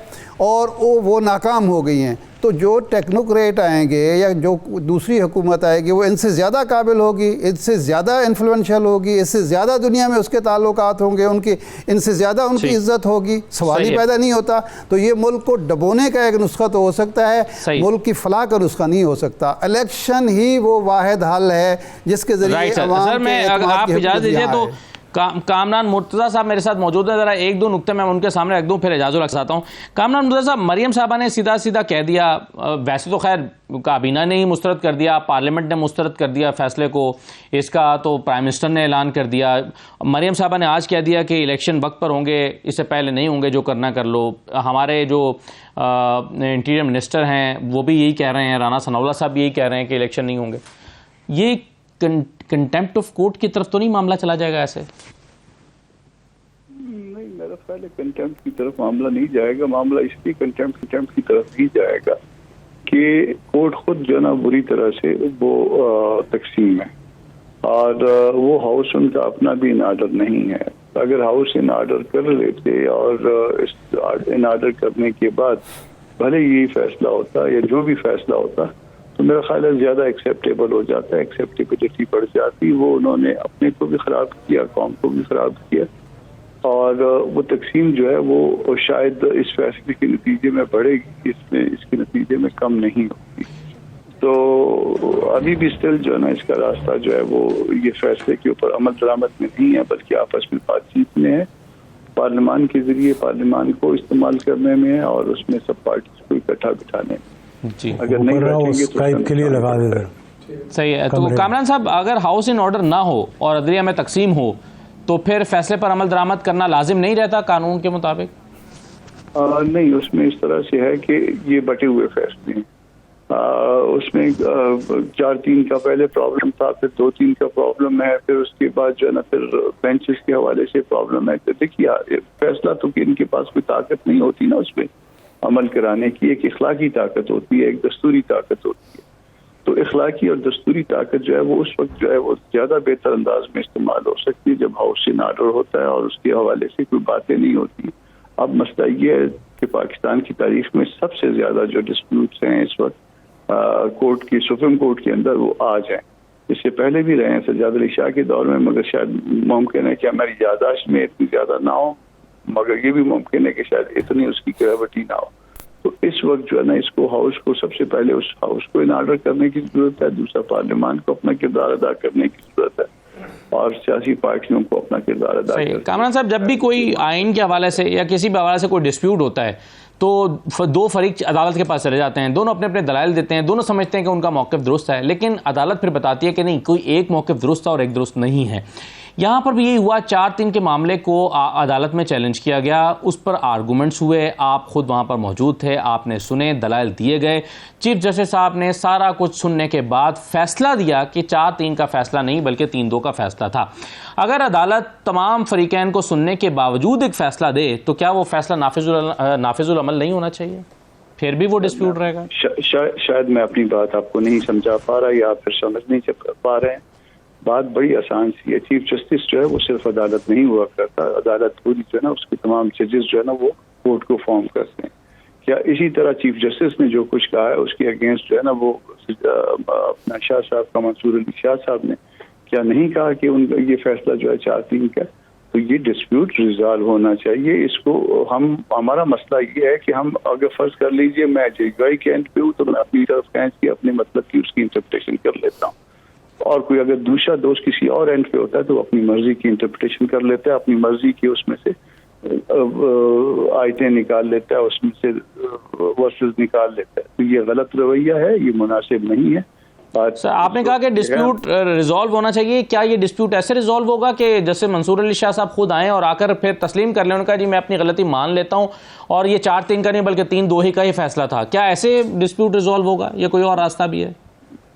और वो नाकाम हो गई हैं। तो जो टेक्नोक्रेट आएंगे या जो दूसरी हुकूमत आएगी वो इनसे ज़्यादा काबिल होगी, इनसे ज़्यादा इन्फ्लुएंशियल होगी, इससे ज़्यादा दुनिया में उसके ताल्लुकात होंगे, उनकी इनसे ज़्यादा उनकी इज्जत होगी। सवाल ही पैदा नहीं होता। तो ये मुल्क को डबोने का एक नुस्खा तो हो सकता है, मुल्क की फलाह का नुस्खा नहीं हो सकता। इलेक्शन ही वो वाहिद हल है जिसके ज़रिए कामरान मुर्तज़ा साहब मेरे साथ मौजूद है। ज़रा 1-2 नुक्ते मैं उनके सामने रख दूं, फिर एजाजुल हक आता हूँ। कामरान मुर्तज़ा साहब, मरियम साहबा ने सीधा सीधा कह दिया, वैसे तो खैर काबीना ने ही मुस्तरद कर दिया, पार्लियामेंट ने मुस्तरद कर दिया फैसले को, इसका तो प्राइम मिनिस्टर ने ऐलान कर दिया। मरियम साहबा ने आज कह दिया कि इलेक्शन वक्त पर होंगे, इससे पहले नहीं होंगे, जो करना कर लो। हमारे जो इंटीरियर मिनिस्टर हैं वो भी यही कह रहे हैं, राना सनाउल्लाह साहब भी यही कह रहे हैं कि इलेक्शन नहीं होंगे। ये कंटेम्प्ट ऑफ कोर्ट की तरफ तो नहीं मामला चला जाएगा ऐसे? नहीं, मेरा ख्याल है कंटेम्प्ट की तरफ मामला नहीं जाएगा। मामला इसकी कंटेम्प्ट की तरफ ही जाएगा कि कोर्ट खुद जो है ना बुरी तरह से वो तकसीम है और वो हाउस उनका अपना भी इन ऑर्डर नहीं है। अगर हाउस इन ऑर्डर कर लेते और इन ऑर्डर करने के बाद भले यही फैसला होता या जो भी फैसला होता तो मेरा ख्याल है ज़्यादा एक्सेप्टेबल हो जाता है, एक्सेप्टेबिलिटी बढ़ जाती। वो उन्होंने अपने को भी ख़राब किया, कौम को भी ख़राब किया और वो तकसीम जो है वो शायद इस फैसले के नतीजे में बढ़ेगी, इसमें इसके नतीजे में कम नहीं होगी। तो अभी भी स्टिल जो है ना इसका रास्ता जो है वो ये फैसले के ऊपर अमल दरामद में नहीं है बल्कि आपस में बातचीत में है, पार्लियामान के जरिए पार्लियामान को इस्तेमाल करने में है और उसमें सब पार्टी को इकट्ठा बिठाने में। जी अगर नहीं बैठेंगे तो स्काइप के लिए लगा देते। सही है। तो कामरान साहब, अगर हाउस इन ऑर्डर ना हो और अदलिया में तकसीम हो तो फिर फैसले पर अमल दरामद करना लाजिम नहीं रहता कानून के मुताबिक? नहीं, उसमें इस तरह से है कि ये बटे हुए फैसले हैं। उसमें 4-3 का पहले प्रॉब्लम था, फिर 2-3 का प्रॉब्लम है, फिर उसके बाद जो है ना फिर बेंचेस के हवाले से प्रॉब्लम है। तो देखिए फैसला तो कि इनके पास कोई ताकत नहीं होती ना उसमें अमल कराने की, एक इखलाकी ताकत होती है, एक दस्तूरी ताकत होती है। तो इखलाकी और दस्तूरी ताकत जो है वो उस वक्त जो है वो ज़्यादा बेहतर अंदाज में इस्तेमाल हो सकती है जब हाउस इन ऑर्डर होता है और उसके हवाले से कोई बातें नहीं होती। अब मसला ये है कि पाकिस्तान की तारीख में सबसे ज़्यादा जो डिस्प्यूट्स हैं इस वक्त कोर्ट की, सुप्रीम कोर्ट के अंदर, वो आज हैं। इससे पहले भी रहे हैं सज्जाद अली शाह के दौर में, मगर शायद मुमकिन है कि हमारी यादाश्त में इतनी ज़्यादा ना हो, मगर ये भी मुमकिन है कि शायद इतनी उसकी ग्रेविटी ना हो। तो इस वक्त जो है ना इसको हाउस को सबसे पहले उस हाउस को इन ऑर्डर करने की जरूरत है, दूसरा पार्लियामान को अपना किरदार अदा करने की जरूरत है और सियासी पार्टियों को अपना किरदार अदा करना। कामरान साहब, जब भी कोई आइन के हवाले से या किसी भी हवाले से कोई डिस्प्यूट होता है तो दो फरीक अदालत के पास चले जाते हैं, दोनों अपने अपने दलाइल देते हैं, दोनों समझते हैं कि उनका मौक़िफ़ दुरुस्त है, लेकिन अदालत फिर बताती है कि नहीं, कोई एक मौक़िफ़ दुरुस्त है और एक दुरुस्त नहीं है। यहाँ पर भी यही हुआ, 4-3 के मामले को अदालत में चैलेंज किया गया, उस पर आर्गूमेंट्स हुए, आप खुद वहाँ पर मौजूद थे, आपने सुने, दलाइल दिए गए, चीफ जस्टिस साहब ने सारा कुछ सुनने के बाद फैसला दिया कि 4-3 का फैसला नहीं बल्कि 3-2 का फैसला था। अगर अदालत तमाम फरीकैन को सुनने के बावजूद एक फैसला दे तो क्या वो फैसला नाफिजुल अमल नहीं होना चाहिए? फिर भी वो डिस्प्यूट रहेगा? शायद मैं अपनी बात आपको नहीं समझा पा रहा या फिर समझ नहीं पा रहे हैं। बात बड़ी आसान सी है। चीफ जस्टिस जो है वो सिर्फ अदालत नहीं हुआ करता, अदालत पूरी जो है ना उसके तमाम जजेस जो है ना वो कोर्ट को फॉर्म करते हैं। क्या इसी तरह चीफ जस्टिस ने जो कुछ कहा है उसके अगेंस्ट जो है ना वो अपना शाह साहब का, मंसूर अली शाह साहब ने क्या नहीं कहा कि उनका ये फैसला जो है 4-3 का? तो ये डिस्प्यूट रिजॉल्व होना चाहिए। इसको हमारा मसला ये है कि हम अगर फर्ज कर लीजिए मैं जजवाई के एंड पे हूँ तो मैं अपनी तरफ खींच के अपने मतलब की उसकी इंटरप्रिटेशन कर लेता हूँ, और कोई अगर दूसरा दोस्त किसी और एंड पे होता है तो वो अपनी मर्जी की इंटरप्रिटेशन कर लेता है, अपनी मर्जी की उसमें से आयतें निकाल लेता है, उसमें से वर्सेस निकाल लेता है। तो ये गलत रवैया है, ये मुनासिब नहीं है। सर, आपने कहा कि डिस्प्यूट रिजॉल्व होना चाहिए। क्या ये डिस्प्यूट ऐसे रिजॉल्व होगा कि जैसे मंसूर अली शाह साहब खुद आए और आकर फिर तस्लीम कर लें, उनका जी मैं अपनी गलती मान लेता हूं और ये 4-3 का नहीं बल्कि 3-2 ही का ही फैसला था? क्या ऐसे डिस्प्यूट रिजॉल्व होगा या कोई और रास्ता भी है?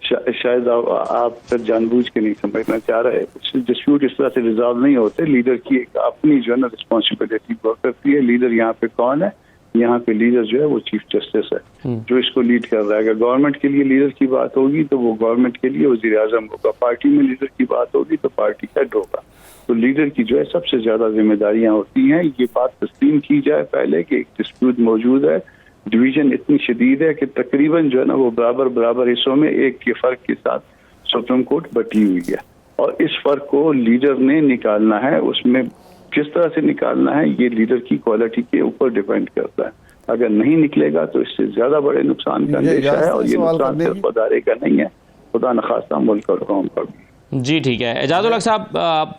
शायद आप फिर जानबूझ के नहीं समझना चाह रहे। डिस्प्यूट इस तरह से रिजॉल्व नहीं होते। लीडर की अपनी जो है ना रिस्पॉन्सिबिलिटी वर्क करती है। लीडर यहाँ पे कौन है? यहाँ पे लीडर जो है वो चीफ जस्टिस है जो इसको लीड कर रहा है। अगर गवर्नमेंट के लिए लीडर की बात होगी तो वो गवर्नमेंट के लिए वज़ीर आज़म होगा, पार्टी में लीडर की बात होगी तो पार्टी हेड होगा। तो लीडर की जो है सबसे ज्यादा जिम्मेदारियां होती हैं। ये बात तस्लीम की जाए पहले कि एक डिस्प्यूट मौजूद है, डिवीजन इतनी शदीद है कि तकरीबन जो है ना वो बराबर हिस्सों में एक के फर्क के साथ सुप्रीम कोर्ट बटी हुई है, और इस फर्क को लीडर ने निकालना है। उसमें किस तरह से निकालना है ये लीडर की क्वालिटी के ऊपर डिपेंड करता है। अगर नहीं निकलेगा तो इससे ज्यादा बड़े नुकसान का अंदेशा है, और ये नुकसान सिर्फ अदारे का नहीं है, खुदा न खास्ता मुल्क और कौम का भी। जी ठीक है। एजाजुल हक साहब,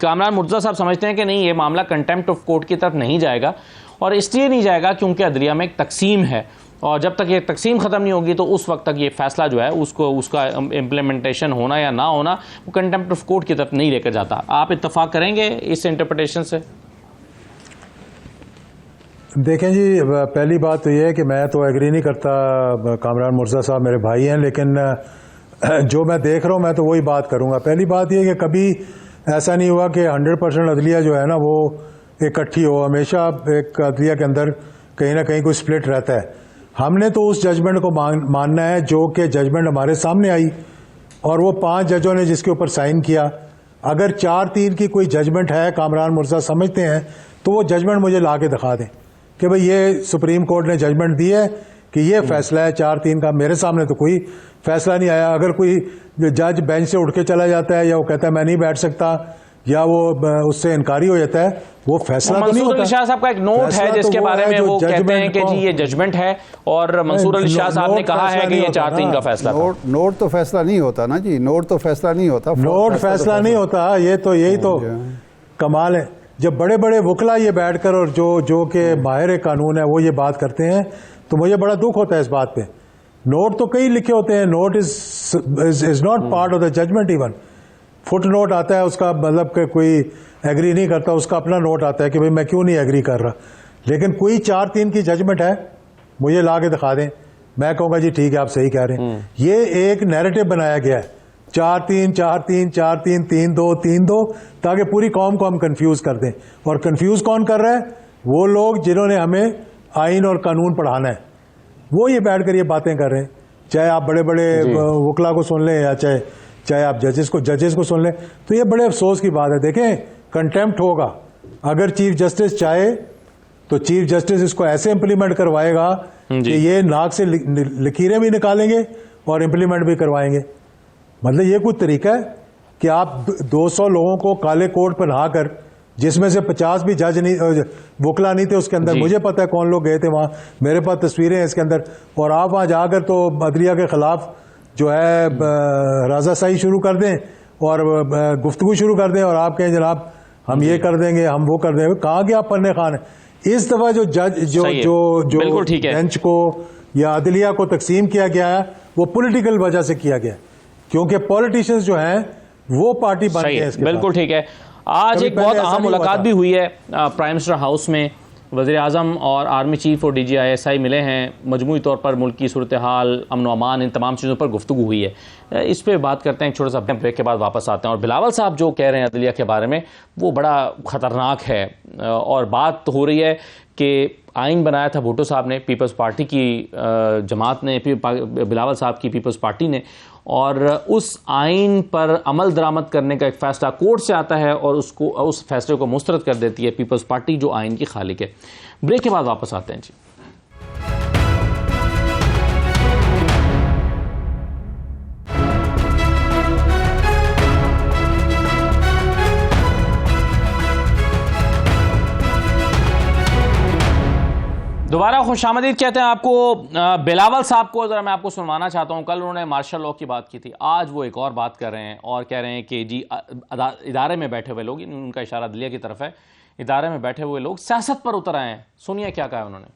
कामरान मुर्तज़ा साहब समझते हैं कि नहीं, ये मामला कंटेम्प्ट ऑफ कोर्ट की तरफ नहीं जाएगा, और इसलिए नहीं जाएगा क्योंकि अदलिया में एक तकसीम है, और जब तक ये तकसीम ख़त्म नहीं होगी तो उस वक्त तक ये फैसला जो है उसका इम्प्लीमेंटेशन होना या ना होना वो कंटेम्प्ट ऑफ कोर्ट की तरफ नहीं लेकर जाता। आप इत्तफाक करेंगे इस इंटरप्रिटेशन से? देखें जी, पहली बात तो ये है कि मैं तो एग्री नहीं करता, कामरान मुर्तज़ा साहब मेरे भाई हैं, लेकिन जो मैं देख रहा हूँ मैं तो वही बात करूँगा। पहली बात ये कि कभी ऐसा नहीं हुआ कि 100% अदलिया जो है ना वो इकट्ठी हो। हमेशा एक अदलिया के अंदर कहीं ना कहीं कोई स्प्लिट रहता है, हमने तो उस जजमेंट को मानना है जो कि जजमेंट हमारे सामने आई और वो 5 जजों ने जिसके ऊपर साइन किया। अगर 4-3 की कोई जजमेंट है, कामरान मुर्जा समझते हैं, तो वो जजमेंट मुझे ला के दिखा दें कि भाई ये सुप्रीम कोर्ट ने जजमेंट दी है कि ये फैसला है 4-3 का। मेरे सामने तो कोई फैसला नहीं आया। अगर कोई जज बेंच से उठ के चला जाता है या वो कहता है मैं नहीं बैठ सकता या वो उससे इनकारी हो जाता है, वो फैसला तो नहीं होता। मंसूर अली शाह साहब का एक नोट है जिसके बारे में वो कहते हैं कि जी ये जजमेंट है और मंसूर अली शाह साहब ने कहा है कि ये 4-3 का फैसला था। नोट तो फैसला नहीं होता ना जी, नोट तो फैसला नहीं होता, नोट फैसला नहीं होता। ये तो यही तो कमाल है जब बड़े बड़े वकला ये बैठकर और जो के माहिर कानून है वो ये बात करते हैं, तो मुझे बड़ा दुख होता है इस बात पे। नोट तो कई लिखे होते हैं, note is not part of the judgment. Even footnote आता है, उसका मतलब कि कोई एग्री नहीं करता, उसका अपना नोट आता है कि भाई मैं क्यों नहीं एग्री कर रहा। लेकिन कोई 4-3 की जजमेंट है, मुझे ला के दिखा दें, मैं कहूँगा जी ठीक है आप सही कह रहे हैं। ये एक नैरेटिव बनाया गया है 4-3 4-3 4-3 3-2 3-2, ताकि पूरी कौम को हम कंफ्यूज कर दें। और कंफ्यूज कौन कर रहा है? वो लोग जिन्होंने हमें आइन और कानून पढ़ाना है, वो ये बैठकर ये बातें कर रहे हैं। चाहे आप बड़े बड़े वकला को सुन लें या चाहे आप जजेस को सुन लें, तो ये बड़े अफसोस की बात है। देखें, कंटेम्प्ट होगा। अगर चीफ जस्टिस चाहे तो चीफ जस्टिस इसको ऐसे इंप्लीमेंट करवाएगा कि ये नाक से लकीरें भी निकालेंगे और इंप्लीमेंट भी करवाएंगे। मतलब ये कोई तरीका है कि आप 200 लोगों को काले कोट पहनाकर, जिसमें से 50 भी जज नहीं, वकला नहीं थे उसके अंदर, मुझे पता है कौन लोग गए थे वहां, मेरे पास तस्वीरें हैं इसके अंदर, और आप वहां जाकर तो अदलिया के खिलाफ जो है राजाशाही शुरू कर दें और गुफ्तगू शुरू कर दें और आप कहें जनाब हम ये कर देंगे, हम वो कर देंगे। कहाँ गया आप पन्ने खान? इस दफा जो जज जो बेंच को या अदलिया को तकसीम किया गया है वो पॉलिटिकल वजह से किया गया, क्योंकि पॉलिटिशियंस जो हैं वो पार्टी बन गए हैं। बिल्कुल ठीक है। आज एक बहुत अहम मुलाकात भी हुई है प्राइम मिनिस्टर हाउस में। वज़ीर आज़म और आर्मी चीफ और DGISI मिले हैं। मजमूई तौर पर मुल्क की सूरत हाल, अमन व अमान, इन तमाम चीज़ों पर गुफ्तगू हुई है। इस पर बात करते हैं, एक छोटा सा ब्रेक के बाद वापस आते हैं। और बिलावल साहब जो कह रहे हैं अदलिया के बारे में, वो बड़ा ख़तरनाक है। और बात तो हो रही है कि आइन बनाया था भुट्टो साहब ने, पीपल्स पार्टी की जमात ने, बिलावल साहब की पीपल्स पार्टी ने, और उस आइन पर अमल दरामद करने का एक फ़ैसला कोर्ट से आता है और उस फैसले को मुस्तरद कर देती है पीपल्स पार्टी जो आइन की खालिक है। ब्रेक के बाद वापस आते हैं जी। दोबारा खुशामदीद कहते हैं आपको। बिलावल साहब को ज़रा मैं आपको सुनवाना चाहता हूं। कल उन्होंने मार्शल लॉ की बात की थी, आज वो एक और बात कर रहे हैं और कह रहे हैं कि जी इदारे में बैठे हुए लोग, उनका इशारा अदलिया की तरफ है, इदारे में बैठे हुए लोग सियासत पर उतर आए हैं। सुनिए क्या कहा उन्होंने।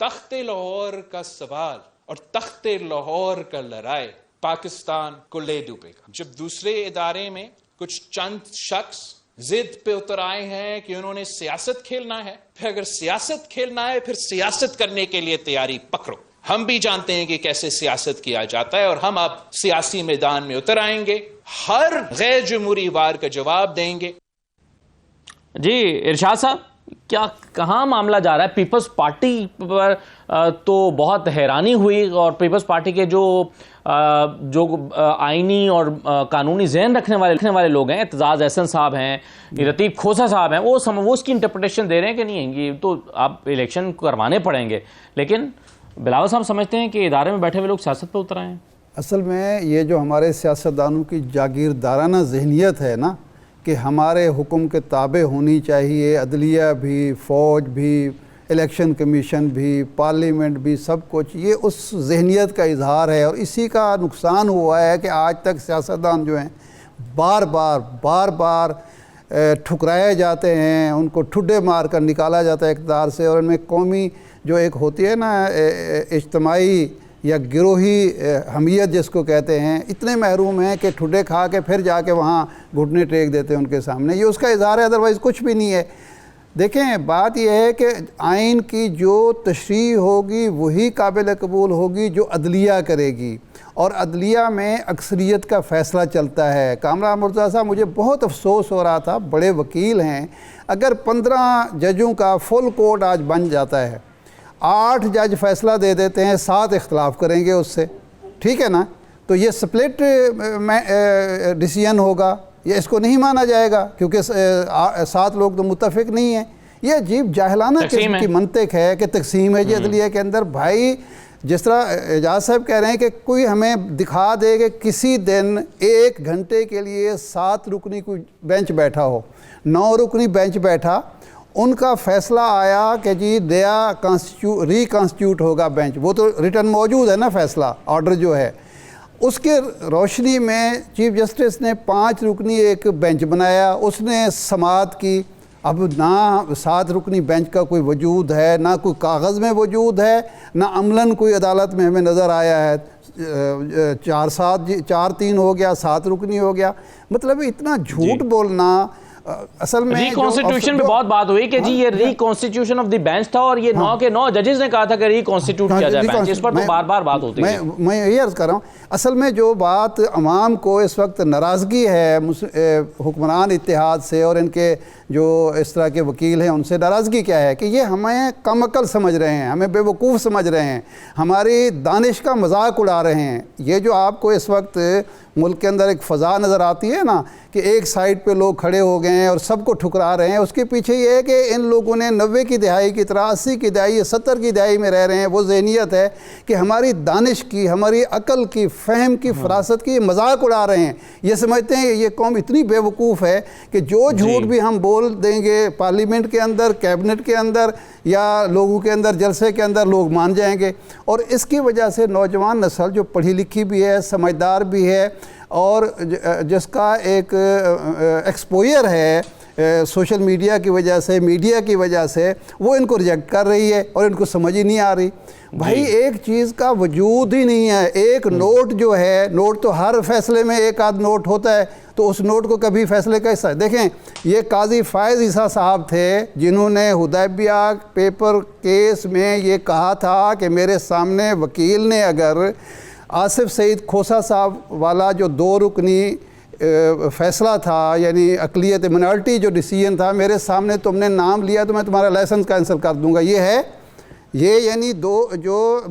तख्ते लाहौर का सवाल और तख्ते लाहौर का लड़ाई पाकिस्तान को ले डूबेगा। जब दूसरे इदारे में कुछ चंद शख्स जिद पे उतर आए हैं कि उन्होंने सियासत खेलना है, फिर अगर सियासत खेलना है फिर सियासत करने के लिए तैयारी पकड़ो। हम भी जानते हैं कि कैसे सियासत किया जाता है और हम अब सियासी मैदान में उतर आएंगे, हर गैर जमहूरी वार का जवाब देंगे। जी इरशाद साहब, क्या कहाँ मामला जा रहा है? पीपल्स पार्टी पर तो बहुत हैरानी हुई और पीपल्स पार्टी के जो आईनी और कानूनी ज़हन रखने वाले लोग हैं, एतजाज़ एहसन साहब हैं, रतीब खोसा साहब हैं, वो उसकी इंटरप्रिटेशन दे रहे हैं कि नहीं ये तो आप इलेक्शन करवाने पड़ेंगे। लेकिन बिलावल साहब समझते हैं कि इदारे में बैठे हुए लोग सियासत पर उतर आए हैं। असल में ये जो हमारे सियासतदानों की जागीरदाराना जहनियत है ना, कि हमारे हुक्म के ताबे होनी चाहिए, अदलिया भी, फ़ौज भी, इलेक्शन कमीशन भी, पार्लियामेंट भी, सब कुछ, ये उस जहनियत का इजहार है। और इसी का नुकसान हुआ है कि आज तक सियासतदान जो हैं बार बार ठुकराए जाते हैं, उनको ठुड्डे मार कर निकाला जाता है इक़्तिदार से। और उनमें कौमी जो एक होती है ना इज्तमाही या गिरोही हमियत जिसको कहते हैं, इतने महरूम हैं कि ठुड्डे खा के फिर जाके वहाँ घुटने टेक देते हैं उनके सामने। ये उसका इज़हार है, अदरवाइज़ कुछ भी नहीं है। देखें, बात यह है कि आइन की जो तशरीह होगी वही काबिल कबूल होगी जो अदलिया करेगी, और अदलिया में अक्सरियत का फ़ैसला चलता है। कामरान मुर्जा साहब, मुझे बहुत अफसोस हो रहा था, बड़े वकील हैं, अगर 15 जजों का फुल कोर्ट आज बन जाता है, 8 जज फैसला दे देते हैं, 7 इख्तलाफ करेंगे उससे, ठीक है ना। तो ये स्प्लिट डिसीजन होगा, ये इसको नहीं माना जाएगा क्योंकि 7 लोग तो मुत्तफिक नहीं हैं। ये अजीब जाहिलाना किस्म की मंतिक है कि तकसीम है जी अदलिया के अंदर। भाई जिस तरह एजाज साहब कह रहे हैं कि कोई हमें दिखा दे कि किसी दिन 1 घंटे के लिए 7 रुकनी कोई बेंच बैठा हो, 9 रुकनी बेंच बैठा, उनका फैसला आया कि जी नया रिकॉन्स्टिट्यूट होगा बेंच, वो तो रिटर्न मौजूद है ना फैसला, ऑर्डर जो है, उसके रोशनी में चीफ जस्टिस ने 5 रुकनी एक बेंच बनाया, उसने समाअत की। अब ना 7 रुकनी बेंच का कोई वजूद है, ना कोई कागज़ में वजूद है, ना अमलन कोई अदालत में हमें नज़र आया है। 4-3 हो गया, 7 रुकनी हो गया, मतलब इतना झूठ बोलना। असल में रिकॉन्स्टिट्यूशन पे बहुत बात हुई कि जी ये रिकॉन्स्टिट्यूशन ऑफ द बेंच था और ये 9 के 9 जजेस ने कहा था कि रिकॉन्स्टिट्यूट किया जाए बेंच, इस पर तो बार बार बात होती है। मैं यही अर्ज कर रहा हूँ, असल में जो बात अवाम को इस वक्त नाराज़गी है हुक्मरान इत्तेहाद से और इनके जो इस तरह के वकील हैं उनसे, नाराज़गी क्या है कि ये हमें कम अकल समझ रहे हैं, हमें बेवकूफ़ समझ रहे हैं, हमारी दानिश का मजाक उड़ा रहे हैं। ये जो आपको इस वक्त मुल्क के अंदर एक फ़ज़ा नज़र आती है ना कि एक साइड पे लोग खड़े हो गए हैं और सबको ठुकरा रहे हैं, उसके पीछे ये है कि इन लोगों ने 90 की दहाई की तरह 80 की दहाई 70 की दहाई में रह रहे हैं। वो ज़हनियत है कि हमारी दानिश की, हमारी अकल की, फ़हम की, फ़रासत की मजाक उड़ा रहे हैं। ये समझते हैं ये कौम इतनी बेवकूफ़ है कि जो झूठ भी हम बोल देंगे पार्लियामेंट के अंदर, कैबिनेट के अंदर या लोगों के अंदर, जलसे के अंदर, लोग मान जाएंगे। और इसकी वजह से नौजवान नस्ल जो पढ़ी लिखी भी है, समझदार भी है और जिसका एक एक्सपोजर है सोशल मीडिया की वजह से, मीडिया की वजह से, वो इनको रिजेक्ट कर रही है और इनको समझ ही नहीं आ रही। भाई एक चीज़ का वजूद ही नहीं है। एक नोट जो है, नोट तो हर फैसले में एक आध नोट होता है, तो उस नोट को कभी फैसले का हिस्सा देखें। ये काजी फ़ायज़ ईसा साहब थे जिन्होंने हुदैबिया पेपर केस में ये कहा था कि मेरे सामने वकील ने अगर आसिफ सईद खोसा साहब वाला जो 2 रुकनी फ़ैसला था, यानी अक़लियत मिनॉरिटी जो डिसीजन था, मेरे सामने तुमने नाम लिया तो मैं तुम्हारा लाइसेंस कैंसिल कर दूंगा। ये है ये यानी जो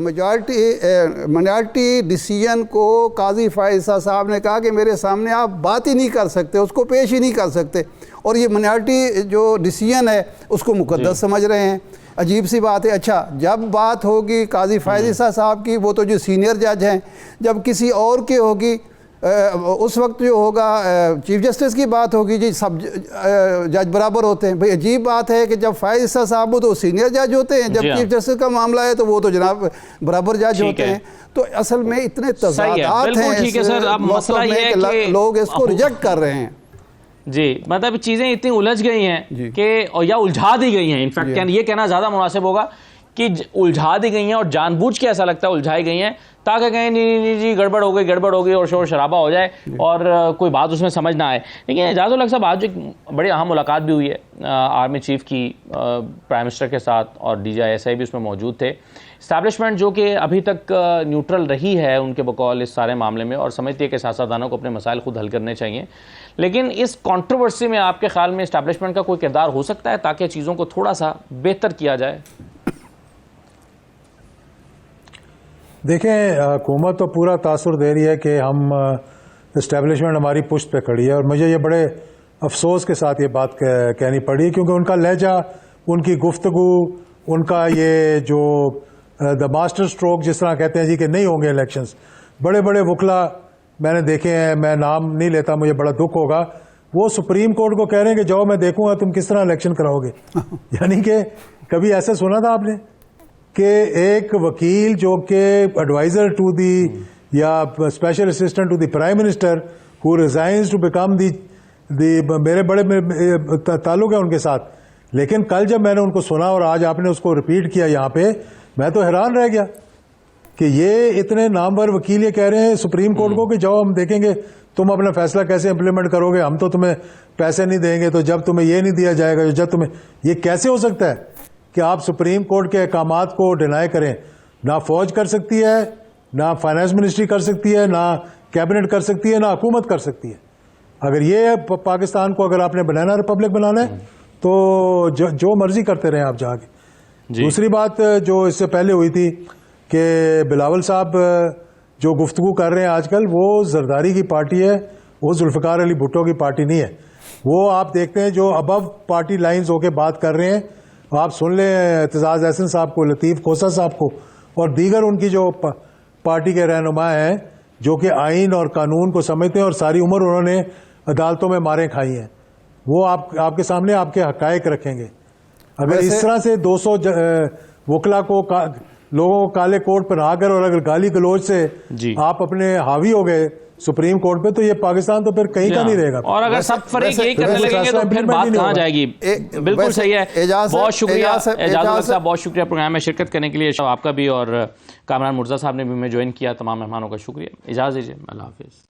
मिनॉरिटी डिसीजन को काजी फ़ायज़ साहब ने कहा कि मेरे सामने आप बात ही नहीं कर सकते, उसको पेश ही नहीं कर सकते, और ये मिनॉरिटी जो डिसीजन है उसको मुक़द्दस समझ रहे हैं। अजीब सी बात है। अच्छा, जब बात होगी काजी फ़ायज़ साहब की, वो तो जो सीनियर जज हैं, जब किसी और की होगी उस वक्त जो होगा चीफ जस्टिस की बात होगी जी, सब जज बराबर होते हैं। भाई अजीब बात है कि जब फ़ायज़ साहब वो तो सीनियर जज होते हैं, जब चीफ जस्टिस का मामला है तो वो तो जनाब बराबर जज होते हैं। तो असल में इतने तज़ादात हैं, लोग इसको रिजेक्ट कर रहे हैं जी। मतलब चीज़ें इतनी उलझ गई हैं कि या उलझा दी गई हैं, इनफैक्ट ये कहना ज़्यादा मुनासिब होगा कि उलझा दी गई हैं और जानबूझ के ऐसा लगता है उलझाई गई हैं ताकि कहें नहीं जी गड़बड़ हो गई और शोर शराबा हो जाए और कोई बात उसमें समझ ना आए। लेकिन एजाज़ उल हक साहब, आज एक बड़ी अहम मुलाकात भी हुई है आर्मी चीफ की प्राइम मिनिस्टर के साथ, और DGI भी उसमें मौजूद थे। इस्टेब्लिशमेंट जो कि अभी तक न्यूट्रल रही है उनके बकौल इस सारे मामले में और समझती है कि सियासतदानों को अपने मसाइल खुद हल करने चाहिए, लेकिन इस कंट्रोवर्सी में आपके ख्याल में इस्टेब्लिशमेंट का कोई किरदार हो सकता है ताकि चीज़ों को थोड़ा सा बेहतर किया जाए? देखें, हुकूमत तो पूरा तासुर दे रही है कि हम इस्टेब्लिशमेंट हमारी पुश्त पे खड़ी है, और मुझे ये बड़े अफसोस के साथ ये बात कहनी पड़ी, क्योंकि उनका लहजा, उनकी गुफ्तगू, उनका ये जो द मास्टर स्ट्रोक जिस तरह कहते हैं जी कि नहीं होंगे इलेक्शंस, बड़े बड़े वकला मैंने देखे हैं, मैं नाम नहीं लेता, मुझे बड़ा दुख होगा, वो सुप्रीम कोर्ट को कह रहे हैं कि जाओ मैं देखूंगा तुम किस तरह इलेक्शन कराओगे। यानी कि कभी ऐसे सुना था आपने कि एक वकील जो कि एडवाइजर टू दी या special assistant to the prime minister who resigns to become the मेरे बड़े ताल्लुक है उनके साथ, लेकिन कल जब मैंने उनको सुना और आज आपने उसको रिपीट किया यहाँ पे, मैं तो हैरान रह गया कि ये इतने नामवर वकील ये कह रहे हैं सुप्रीम कोर्ट को कि जाओ हम देखेंगे तुम अपना फैसला कैसे इंप्लीमेंट करोगे, हम तो तुम्हें पैसे नहीं देंगे, तो जब तुम्हें ये नहीं दिया जाएगा, जब तुम्हें ये कैसे हो सकता है कि आप सुप्रीम कोर्ट के अहकामात को डिनाई करें? ना फौज कर सकती है, ना फाइनेंस मिनिस्ट्री कर सकती है, ना कैबिनेट कर सकती है, ना हुकूमत कर सकती है। अगर ये पाकिस्तान को अगर आपने बनाना रिपब्लिक बनाना है तो जो मर्जी करते रहें आप जाके, दूसरी बात जो इससे पहले हुई थी कि बिलावल साहब जो गुफ्तगू कर रहे हैं आजकल, वो जरदारी की पार्टी है, वो जुल्फ़िकार अली भुट्टो की पार्टी नहीं है। वो आप देखते हैं जो अबव पार्टी लाइंस होके बात कर रहे हैं, आप सुन लें एतजाज़ अहसन साहब को, लतीफ़ खोसा साहब को और दीगर उनकी जो पार्टी के रहनुमा हैं जो कि आइन और कानून को समझते हैं और सारी उम्र उन्होंने अदालतों में मारें खाई हैं, वो आपके सामने आपके हक़ाइक़ रखेंगे। अगर इस तरह से 200 वकला को लोगों को काले कोट पहनाकर और अगर गाली गलोच से आप अपने हावी हो गए सुप्रीम कोर्ट पे, तो ये पाकिस्तान तो फिर कहीं का नहीं रहेगा। और अगर सब फरीक यही करने लगेंगे तो फिर बात कहाँ जाएगी। बिल्कुल सही है। बहुत शुक्रिया एजाज साहब, बहुत शुक्रिया प्रोग्राम में शिरकत करने के लिए। आपका भी और कामरान मुर्जा साहब ने भी हमें ज्वाइन किया। तमाम मेहमानों का शुक्रिया। इजाज़त दीजिए, अल्लाह हाफिज़।